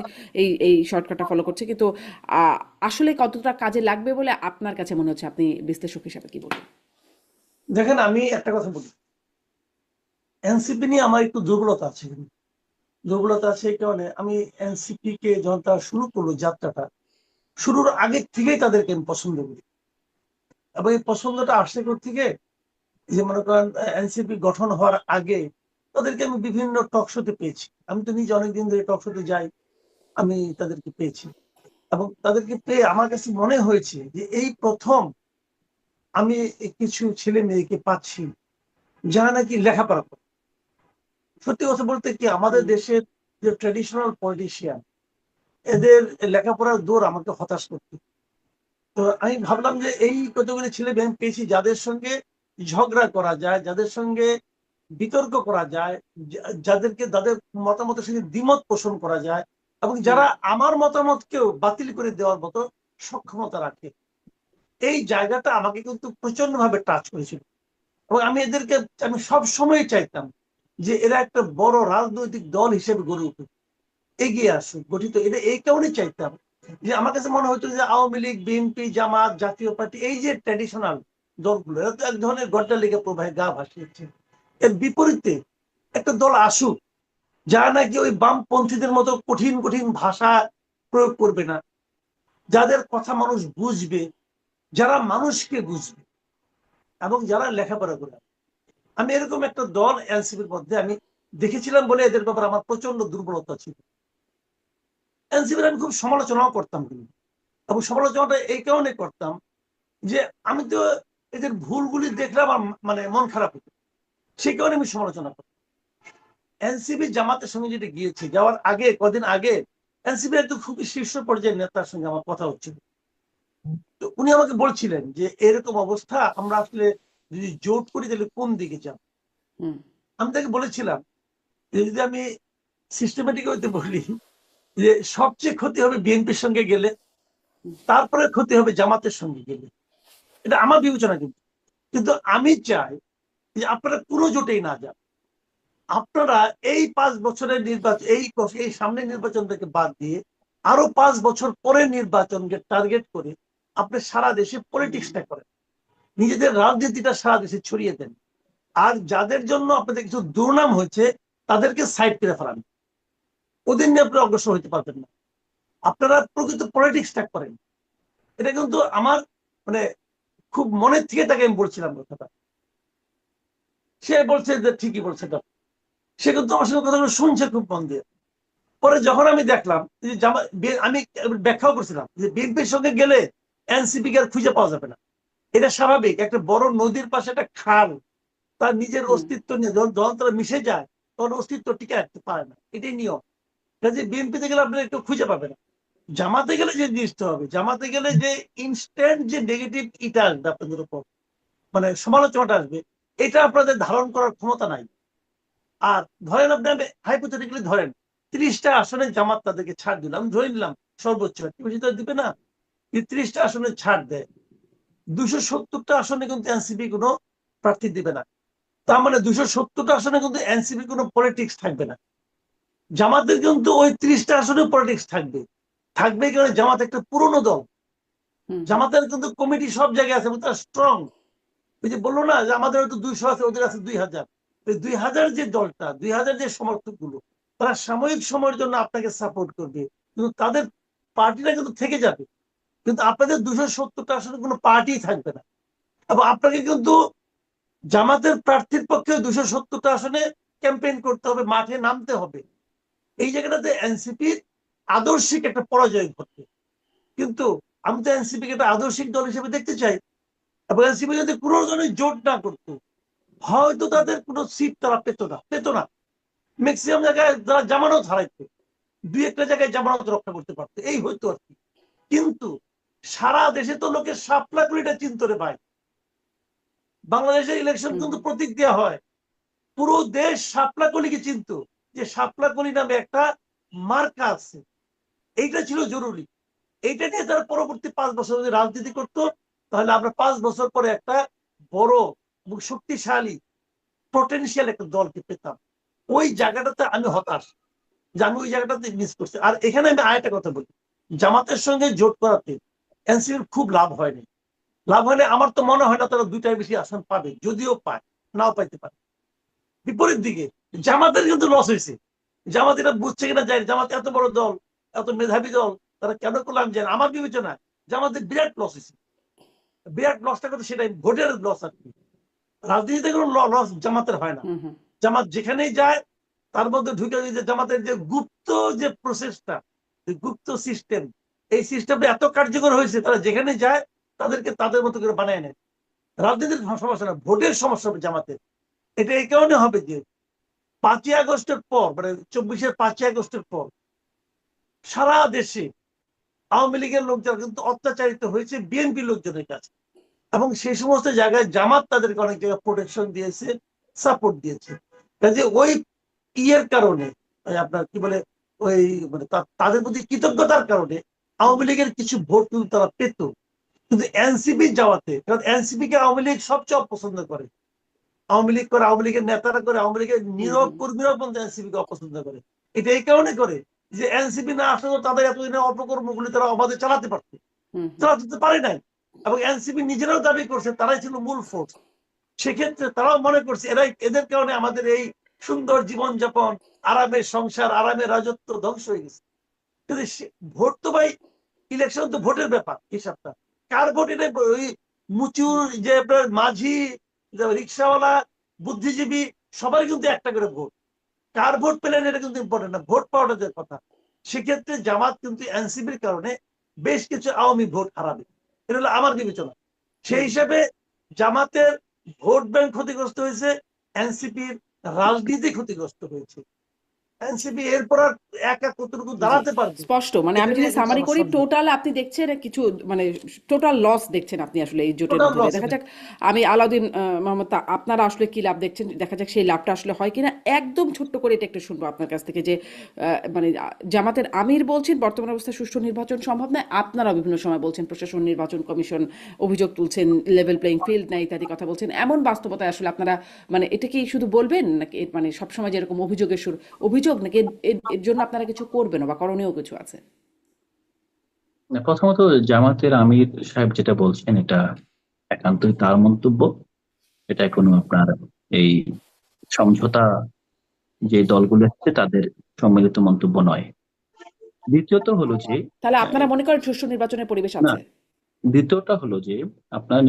Speaker 1: এই শর্টকাটটা ফলো করছে, কিন্তু আহ, আসলে কতটা কাজে লাগবে বলে আপনার কাছে মনে হচ্ছে? আপনি বিশ্লেষক হিসাবে কি বলবেন?
Speaker 2: দেখেন, আমি একটা কথা বলি, এনসিপি নিয়ে আমার একটু দুর্বলতা আছে। দুর্বলতা আছে এই কারণে, আমি এনসিপি কে যখন তারা শুরু করলো যাত্রাটা, শুরুর আগে থেকেই তাদেরকে আমি পছন্দ করি। এবং এই পছন্দটা আসছে থেকে, যে মনে করেন এনসিপি গঠন হওয়ার আগে তাদেরকে আমি বিভিন্ন টক শোতে পেয়েছি। আমি তো নিজে অনেকদিন ধরে টক শোতে যাই, আমি তাদেরকে পেয়েছি। এবং তাদেরকে পেয়ে আমার কাছে মনে হয়েছে যে এই প্রথম আমি কিছু ছেলে মেয়েকে পাচ্ছি যারা নাকি লেখাপড়া করে। সত্যি কথা বলতে কি, আমাদের
Speaker 1: হুম।
Speaker 2: দেশের যে ট্রেডিশনাল পলিটিশিয়ান, এদের লেখাপড়ার দৌড় আমাকে হতাশ করতে। তো আমি ভাবলাম যে এই কতগুলি ছেলে মেয়ে আমি পেয়েছি যাদের সঙ্গে ঝগড়া করা যায়, যাদের সঙ্গে বিতর্ক করা যায়, যাদেরকে তাদের মতামতের সঙ্গে দ্বিমত পোষণ করা যায়, এবং
Speaker 1: হুম।
Speaker 2: যারা আমার মতামতকেও বাতিল করে দেওয়ার মতো সক্ষমতা রাখে। এই জায়গাটা আমাকে কিন্তু প্রচন্ড ভাবে টাচ করেছিল। এবং আমি এদেরকে, আমি সব সময় চাইতাম যে এরা একটা বড় রাজনৈতিক দল হিসেবে গড়ে উঠুক, এগিয়ে আসুক, গঠিত। এটা এই কারণেই চাইতাম যে আমার কাছে মনে হতো যে আওয়ামী লীগ, বিএনপি, জামাত, জাতীয় পার্টি, এই যে ট্র্যাডিশনাল দলগুলো, এরা তো এক ধরনের গড্ডা লেগে প্রবাহে গা ভাসিয়েছে। এর বিপরীতে একটা দল আসুক, যারা নাকি ওই বামপন্থীদের মতো কঠিন কঠিন ভাষা প্রয়োগ করবে না, যাদের কথা মানুষ বুঝবে, যারা মানুষকে বুঝবে এবং যারা লেখাপড়া করে। আমি এরকম একটা দল এনসিপির মধ্যে আমি দেখেছিলাম বলে এদের ব্যাপারে আমার প্রচন্ড দুর্বলতা ছিল। এনসিপির আমি খুব সমালোচনাও করতাম, কিন্তু এবং সমালোচনাটা এই কারণে করতাম যে আমি তো এদের ভুলগুলি দেখলে আমার মানে মন খারাপ হতো, সেই কারণে আমি সমালোচনা করতাম। এনসিপি জামাতের সঙ্গে যেটা গিয়েছে, যাওয়ার আগে কদিন আগে এনসিপি একদম খুবই শীর্ষ পর্যায়ের নেতার সঙ্গে আমার কথা হচ্ছিল। তো উনি আমাকে বলছিলেন যে এরকম অবস্থা, আমরা আসলে যদি জোট করি তাহলে কোন দিকে যাব। আমি তাকে বলেছিলাম যে যদি আমি সিস্টেমেটিক হইতে বলি যে সবচেয়ে ক্ষতি হবে বিএনপির সঙ্গে গেলে, তারপরে ক্ষতি হবে জামাতের সঙ্গে গেলে। এটা আমার বিবেচনা, কিন্তু কিন্তু আমি চাই যে আপনারা কোনো জোটেই না যান। আপনারা এই 5 বছরের নির্বাচন, এই সামনের নির্বাচনটাকে বাদ দিয়ে আরো 5 বছর পরের নির্বাচনকে টার্গেট করে আপনি সারা দেশে পলিটিক্সটা করেন, নিজেদের রাজনীতিটা সারা দেশে ছড়িয়ে দেন। আর যাদের জন্য আপনাদের কিছু দুর্নাম হয়েছে তাদেরকে সাইড করে ফেলান, ওদের নিয়ে আপনি অগ্রসর হতে পারবেন না। আপনারা প্রকৃত পলিটিক্সটা করেন। এটা কিন্তু আমার মানে খুব মনের থেকে তাকে আমি বলছিলাম কথাটা। সে বলছে যে ঠিকই বলছে, সে কিন্তু আমার সঙ্গে কথাগুলো শুনছে খুব মন দিয়ে। পরে যখন আমি দেখলাম যে আমি ব্যাখ্যাও করছিলাম যে বিএনপির সঙ্গে গেলে এনসিপি কে আর খুঁজে পাওয়া যাবে না। এটা স্বাভাবিক, একটা বড় নদীর পাশে একটা খাল, তার নিজের অস্তিত্ব নিয়ে যখন তারা মিশে যায় তখন অস্তিত্ব টিকে রাখতে পারে না, এটাই নিয়ম। কাজে বিএনপিতে গেলে আপনারা একটু খুঁজে পাবে না। জামাতে গেলে যে জিনিসটা হবে, জামাতে গেলে যে ইনস্ট্যান্ট যে নেগেটিভ ইটা আসবে আপনাদের উপর, মানে সমালোচনাটা আসবে, এটা আপনাদের ধারণ করার ক্ষমতা নাই। আর ধরেন আপনি হাইপোথেটিক্যালি ধরেন 30টা আসনে জামাত তাদেরকে ছাড় দিলাম, ধরে নিলাম সর্বোচ্চ, বেশি তো দিবে না, 30টা আসনে ছাড় দেয়, 270টা আসনে কিন্তু এনসিপি কোনো প্রার্থী দিবে না। তার মানে 270টা আসনে কিন্তু এনসিপি কোনো পলিটিক্স থাকবে না। জামাতের কিন্তু ওই 30টা আসনে পলিটিক্স থাকবে। থাকবে কারণ জামাত একটা পুরনো দল, জামাতের কিন্তু কমিটি সব জায়গায় আছে, তারা স্ট্রং। ওই যে বললো না যে আমাদের হয়তো 200 আছে, ওদের আছে 2000। 2000 যে দলটা, 2000 যে সমর্থক গুলো, তারা সাময়িক সময়ের জন্য আপনাকে সাপোর্ট করবে, কিন্তু তাদের পার্টিটা কিন্তু থেকে যাবে। কিন্তু আপনাদের 270টা আসলে কোনো পার্টি থাকবে না। এবং আপনাকে কিন্তু জামাতের প্রার্থীর পক্ষে 270টা আসনে ক্যাম্পেইন করতে হবে, মাঠে নামতে হবে। এই জায়গাটাতে এনসিপির আদর্শিক একটা পরাজয় ঘটবে। কিন্তু আমি তো এনসিপিকে একটা আদর্শিক দল হিসেবে দেখতে চাই। এবং এনসিপি যদি কোনো জনের জোট না করতো, হয়তো তাদের কোনো সিট তারা পেত না। ম্যাক্সিমাম জায়গায় তারা জামানত হারাইতো, 2-1টা জায়গায় জামানত রক্ষা করতে পারতো, এই হইতো আর কি। কিন্তু সারা দেশে তো লোকের শাপলা কুড়িটা চিন্তা রে ভাই। বাংলাদেশের ইলেকশন কিন্তু প্রতীক দেওয়া হয়, পুরো দেশ শাপলা কলিকে চিনত, যে শাপলা কলি নামে একটা মার্কা আছে। এইটা ছিল জরুরি। এইটা নিয়ে তারা পরবর্তী 5 বছর যদি রাজনীতি করতো, তাহলে আমরা 5 বছর পরে একটা বড় এবং শক্তিশালী পোটেনশিয়াল একটা দলকে পেতাম। ওই জায়গাটাতে আমি হতাশ যে আমি ওই জায়গাটাতে মিস করছি। আর এখানে আমি আরেকটা কথা বলি, জামাতের সঙ্গে জোট করাতে এনসিপির খুব লাভ হয়নি। লাভ হয়নি আমার তো মনে হয় না তারা 2টার বেশি আসন পাবে, যদিও পায়, নাও পাইতে পারে। বিপরীত দিকে জামাতের কিন্তু লস হয়েছে। জামাত এটা বুঝছে কিনা যায়, জামাত এত বড় দল, এত মেধাবী দল, তারা কেন করলাম জানি, আমার বিবেচনা জামাতের বিরাট লস হয়েছে। বিরাট লসটা কিন্তু সেটাই ভোটের লস আর কি। রাজনীতিতে কোনো লস জামাতের হয় না। জামাত যেখানেই যায় তার মধ্যে ঢুকে যে জামাতের যে গুপ্ত যে প্রসেসটা, গুপ্ত সিস্টেম, এই সিস্টেমটা এত কার্যকর হয়েছে, তারা যেখানে যায় তাদেরকে তাদের মতো করে বানায় নেয়। রাজনীতির সমস্যা না, ভোটের সমস্যা হবে জামাতের। এটা এই কারণে হবে যে 5ই আগস্টের পর, মানে 24-এর 5ই আগস্টের পর সারা দেশে আওয়ামী লীগের লোকজন কিন্তু অত্যাচারিত হয়েছে বিএনপি লোকজনের কাছে, এবং সেই সমস্ত জায়গায় জামাত তাদেরকে অনেক জায়গায় প্রোটেকশন দিয়েছে, সাপোর্ট দিয়েছে। কাজে ওই ইয়ের কারণে আপনার কি বলে ওই মানে তাদের প্রতি কৃতজ্ঞতার কারণে আওয়ামী লীগের কিছু ভোট কিন্তু তারা পেত। কিন্তু এনসিপি যাওয়াতে, কারণ এনসিপি কে আওয়ামী লীগ সবচেয়ে অপছন্দ করে, আওয়ামী লীগ করে, আওয়ামী লীগের নেতারা করে, আওয়ামী লীগের নীরব কর্মীরাও কিন্তু এনসিপি কে অপছন্দ করে। এটা এই কারণে করে যে এনসিপি না আসলে তাদের এতদিনের অপকর্মগুলি তারা অবাধে চালাতে পারত, চালাতে পারে নাই। এবং এনসিপি নিজেরাও দাবি করছে তারাই ছিল মূল ফোর্স। সেক্ষেত্রে তারাও মনে করছে এদের কারণে আমাদের এই সুন্দর জীবনযাপন, আরামের সংসার, আরামের রাজত্ব ধ্বংস হয়ে গেছে। কিন্তু ভোট তো ভাই, ইলেকশন তো ভোটের ব্যাপার, হিসাবটা কার ভোট, এটা ওই মুচুর যে আপনার মাঝি, রিক্সাওয়ালা, বুদ্ধিজীবী, সবাই কিন্তু একটা করে ভোট। কার ভোট পেলেন এটা কিন্তু ইম্পর্টেন্ট না, ভোট পাওয়াটা যে কথা। সেক্ষেত্রে জামাত কিন্তু এনসিপির কারণে বেশ কিছু আওয়ামী ভোট হারাবে, এটা হলো আমার বিবেচনা। সেই হিসাবে জামাতের ভোট ব্যাংক ক্ষতিগ্রস্ত হয়েছে, এনসিপির রাজনীতি ক্ষতিগ্রস্ত হয়েছে। এনসিপি এরপর আর একা কতটুকু দাঁড়াতে পারবে,
Speaker 1: স্পষ্ট, মানে আমি যদি সামারি করি, টোটাল আপনি দেখছেন কিছু, মানে টোটাল লস দেখছেন আপনি আসলে এই জোটের
Speaker 2: Total
Speaker 1: মধ্যে।
Speaker 2: loss
Speaker 1: দেখা যাক আমি আলাউদ্দিন মোহাম্মদ, আপনারা আসলে কি লাভ দেখছেন, দেখা যাক সেই লাভটা আসলে হয় কিনা। একদম ছোট্ট করে এটা একটু শুনবো আপনার কাছ থেকে যে মানে জামাতের আমির বলছেন বর্তমান অবস্থায় সুষ্ঠু নির্বাচন সম্ভব নয়, আপনারা বিভিন্ন সময় বলছেন প্রশাসন, নির্বাচন কমিশন অভিযোগ তুলছেন, লেভেল প্লেইং ফিল্ড নাই ইত্যাদি কথা বলছেন। এমন বাস্তবতায় আসলে আপনারা মানে এটা কি শুধু বলবেন নাকি মানে সবসময় যেরকম অভিযোগের অভিযোগ, নাকি এর জন্য আপনারা কিছু করবেন বা করণীয় কিছু আছে?
Speaker 3: প্রথমত জামাতের আমির সাহেব যেটা বলছেন এটা একান্তই তার মন্তব্য, এটা কোনো আপনার এই সমঝোতা যে দলগুলো আছে তাদের সম্মিলিত মন্তব্য নয়। দ্বিতীয়ত হলো যে
Speaker 1: তাহলে আপনারা মনে করেন সুষ্ঠু নির্বাচনের পরিবেশ
Speaker 3: না,
Speaker 1: আছে?
Speaker 3: দ্বিতীয়টা হলো যে আপনার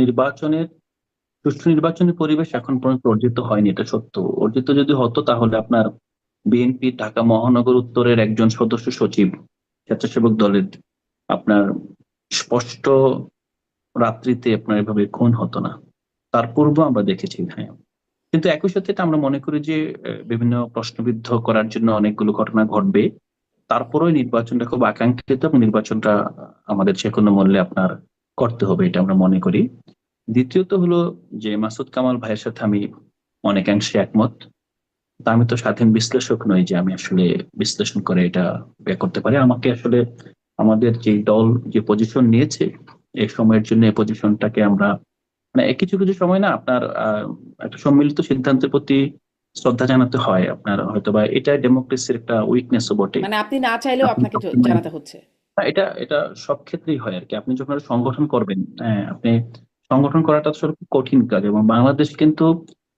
Speaker 3: সুষ্ঠু নির্বাচনের পরিবেশ এখন পর্যন্ত অর্জিত হয়নি, এটা সত্য। অর্জিত যদি হতো তাহলে আপনার বিএনপি ঢাকা মহানগর উত্তরের একজন সদস্য সচিব স্বেচ্ছাসেবক দলের আপনার স্পষ্ট রাত্রিতে আপনার এভাবে খুন হতো না, তার পূর্ব আমরা দেখেছি। হ্যাঁ, কিন্তু একই সাথে এটা আমরা মনে করি যে বিভিন্ন প্রশ্নবিদ্ধ করার জন্য অনেকগুলো ঘটনা ঘটবে, তারপরেও নির্বাচনটা খুব আকাঙ্ক্ষিত এবং নির্বাচনটা আমাদের যে কোনো মূল্যে আপনার করতে হবে, এটা আমরা মনে করি। দ্বিতীয়ত হলো যে মাসুদ কামাল ভাইয়ের সাথে আমি অনেকাংশে একমত। তা আমি তো স্বাধীন বিশ্লেষক নই যে আমি আসলে বিশ্লেষণ করে এটা বের করতে পারি। আমাকে আসলে আমাদের যে দল যে পজিশন নিয়েছে এই সময়ের জন্য, এই পজিশনটাকে আমরা মানে কিছু কিছু সময় না আপনার একটা সম্মিলিত সিদ্ধান্তের প্রতি শ্রদ্ধা জানাতে হয় আপনার, হয়তোবা এটা ডেমোক্রেসির একটা উইকনেসও বটে।
Speaker 1: মানে আপনি না চাইলেও
Speaker 3: আপনি
Speaker 1: আপনাকে
Speaker 3: সবসময়
Speaker 1: জানাতে হচ্ছে?
Speaker 3: এটা এটা সব ক্ষেত্রেই হয় আর কি। আপনি যখন একটা সংগঠন করবেন, হ্যাঁ, আপনি সংগঠন করাটা আসলে খুব কঠিন কাজ। এবং বাংলাদেশ কিন্তু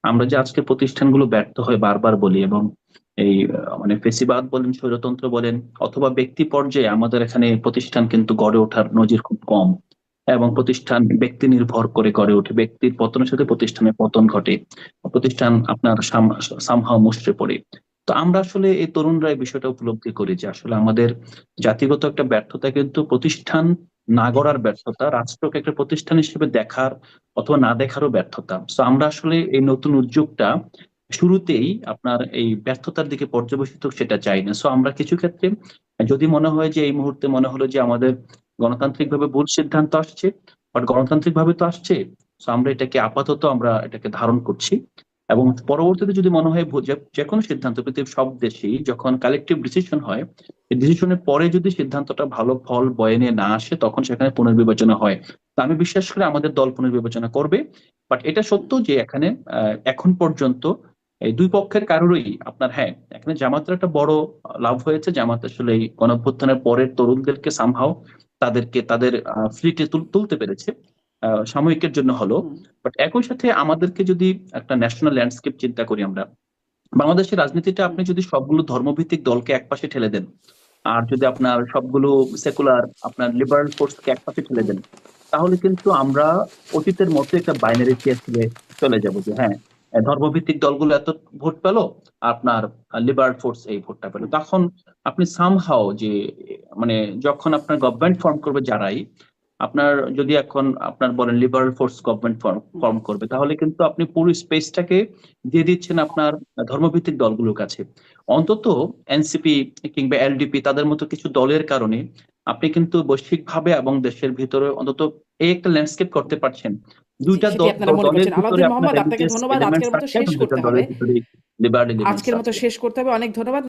Speaker 3: আমরা যে আজকে প্রতিষ্ঠানগুলো ব্যর্থ হয় বারবার বলি, এবং এই মানে ফেসিবাদ বলেন, স্বৈরতন্ত্র বলেন, অথবা ব্যক্তি পর্যায়ে আমাদের এখানে প্রতিষ্ঠান কিন্তু গড়ে ওঠার নজির খুব কম, এবং প্রতিষ্ঠান ব্যক্তি নির্ভর করে গড়ে ওঠে, ব্যক্তির পতনের সাথে প্রতিষ্ঠানের পতন ঘটে, প্রতিষ্ঠান আপনার সামহাও মুষড়ে পড়ে। তো আমরা আসলে এই তরুণরা এই বিষয়টা উপলব্ধি করি যে আসলে আমাদের জাতিগত একটা ব্যর্থতা কিন্তু প্রতিষ্ঠান না গড়ার ব্যর্থতা, রাষ্ট্রকে একটা প্রতিষ্ঠান হিসেবে দেখার অথবা না দেখারও ব্যর্থতা। তো আমরা আসলে এই নতুন উদ্যোগটা শুরুতেই আপনার এই ব্যর্থতার দিকে পর্যবেসিত সেটা চাই না। সো আমরা কিছু ক্ষেত্রে যদি মনে হয় যে এই মুহূর্তে মনে হলো যে আমাদের গণতান্ত্রিক ভাবে ভুল সিদ্ধান্ত আসছে, বাট গণতান্ত্রিক ভাবে তো আসছে, সো আমরা এটাকে আপাতত আমরা এটাকে ধারণ করছি। এবং পরবর্তীতে যদি মনে হয় যে কোনো সিদ্ধান্ত পৃথিবীর সব দেশেই যখন কালেকটিভ ডিসিশন হয়, এই ডিসিশনের পরে যদি সিদ্ধান্তটা ভালো ফল বয়ে নিয়ে না আসে তখন সেখানে পুনর্বিবেচনা হয়। তো আমি বিশ্বাস করি আমাদের দল পুনর্বিবেচনা করবে। বাট এটা সত্য যে এখানে এখন পর্যন্ত এই দুই পক্ষের কারোরই আপনার, হ্যাঁ, এখানে জামাতের একটা বড় লাভ হয়েছে। জামাত আসলে এই গণঅভ্যুত্থানের পরের তরুণদেরকে সামহাও তাদেরকে তাদের ফ্লিটে তুলতে পেরেছে, সাময়িকের জন্য হলো। বাট একই সাথে আমাদেরকে যদি একটা ন্যাশনাল ল্যান্ডস্কেপ চিন্তা করি আমরা, বাংলাদেশের রাজনীতিটা আপনি যদি সবগুলো ধর্মভিত্তিক দলকে একপাশে ঠেলে দেন, আর যদি আপনার সবগুলো সেকুলার আপনার লিবারাল ফোর্সকে একপাশে ঠেলে দেন, তাহলে কিন্তু আমরা অতীতের মতো একটা বাইনারি কেসে চলে যাব যে হ্যাঁ, ধর্মভিত্তিক দলগুলো এত ভোট পেল, আপনার লিবারাল ফোর্স এই ভোটটা পেল। তখন আপনি সামহাও যে মানে যখন আপনার গভর্নমেন্ট ফর্ম করবে যারাই, আপনার যদি এখন আপনার বলেন লিবারাল ফোর্স গভর্নমেন্ট ফর্ম করবে, তাহলে কিন্তু আপনি পুরো স্পেসটাকে দিয়ে দিচ্ছেন আপনার ধর্মভিত্তিক দলগুলোর কাছে। অন্তত এনসিপি কিংবা এলডিপি তাদের মতো কিছু দলের কারণে আপনি কিন্তু বৈশ্বিকভাবে এবং দেশের ভিতরে অন্তত এই একটা ল্যান্ডস্কেপ করতে পারছেন। দুইটা
Speaker 1: সেটি আপনারা মনে
Speaker 3: দলের
Speaker 1: করছেন?
Speaker 3: ভিতরে
Speaker 1: আলাউদ্দিন
Speaker 3: আপনার
Speaker 1: মোহাম্মদ, আপনাকে ধন্যবাদ।
Speaker 3: এলিমেন্টস
Speaker 1: আজকের মতো
Speaker 3: আছে
Speaker 1: শেষ
Speaker 3: এবং দুইটা
Speaker 1: করতে হবে।
Speaker 3: দলের ভিতরে লিবারাল এলিমেন্টস
Speaker 1: আজকের মতো
Speaker 3: আছে।
Speaker 1: শেষ করতে হবে। অনেক ধন্যবাদ।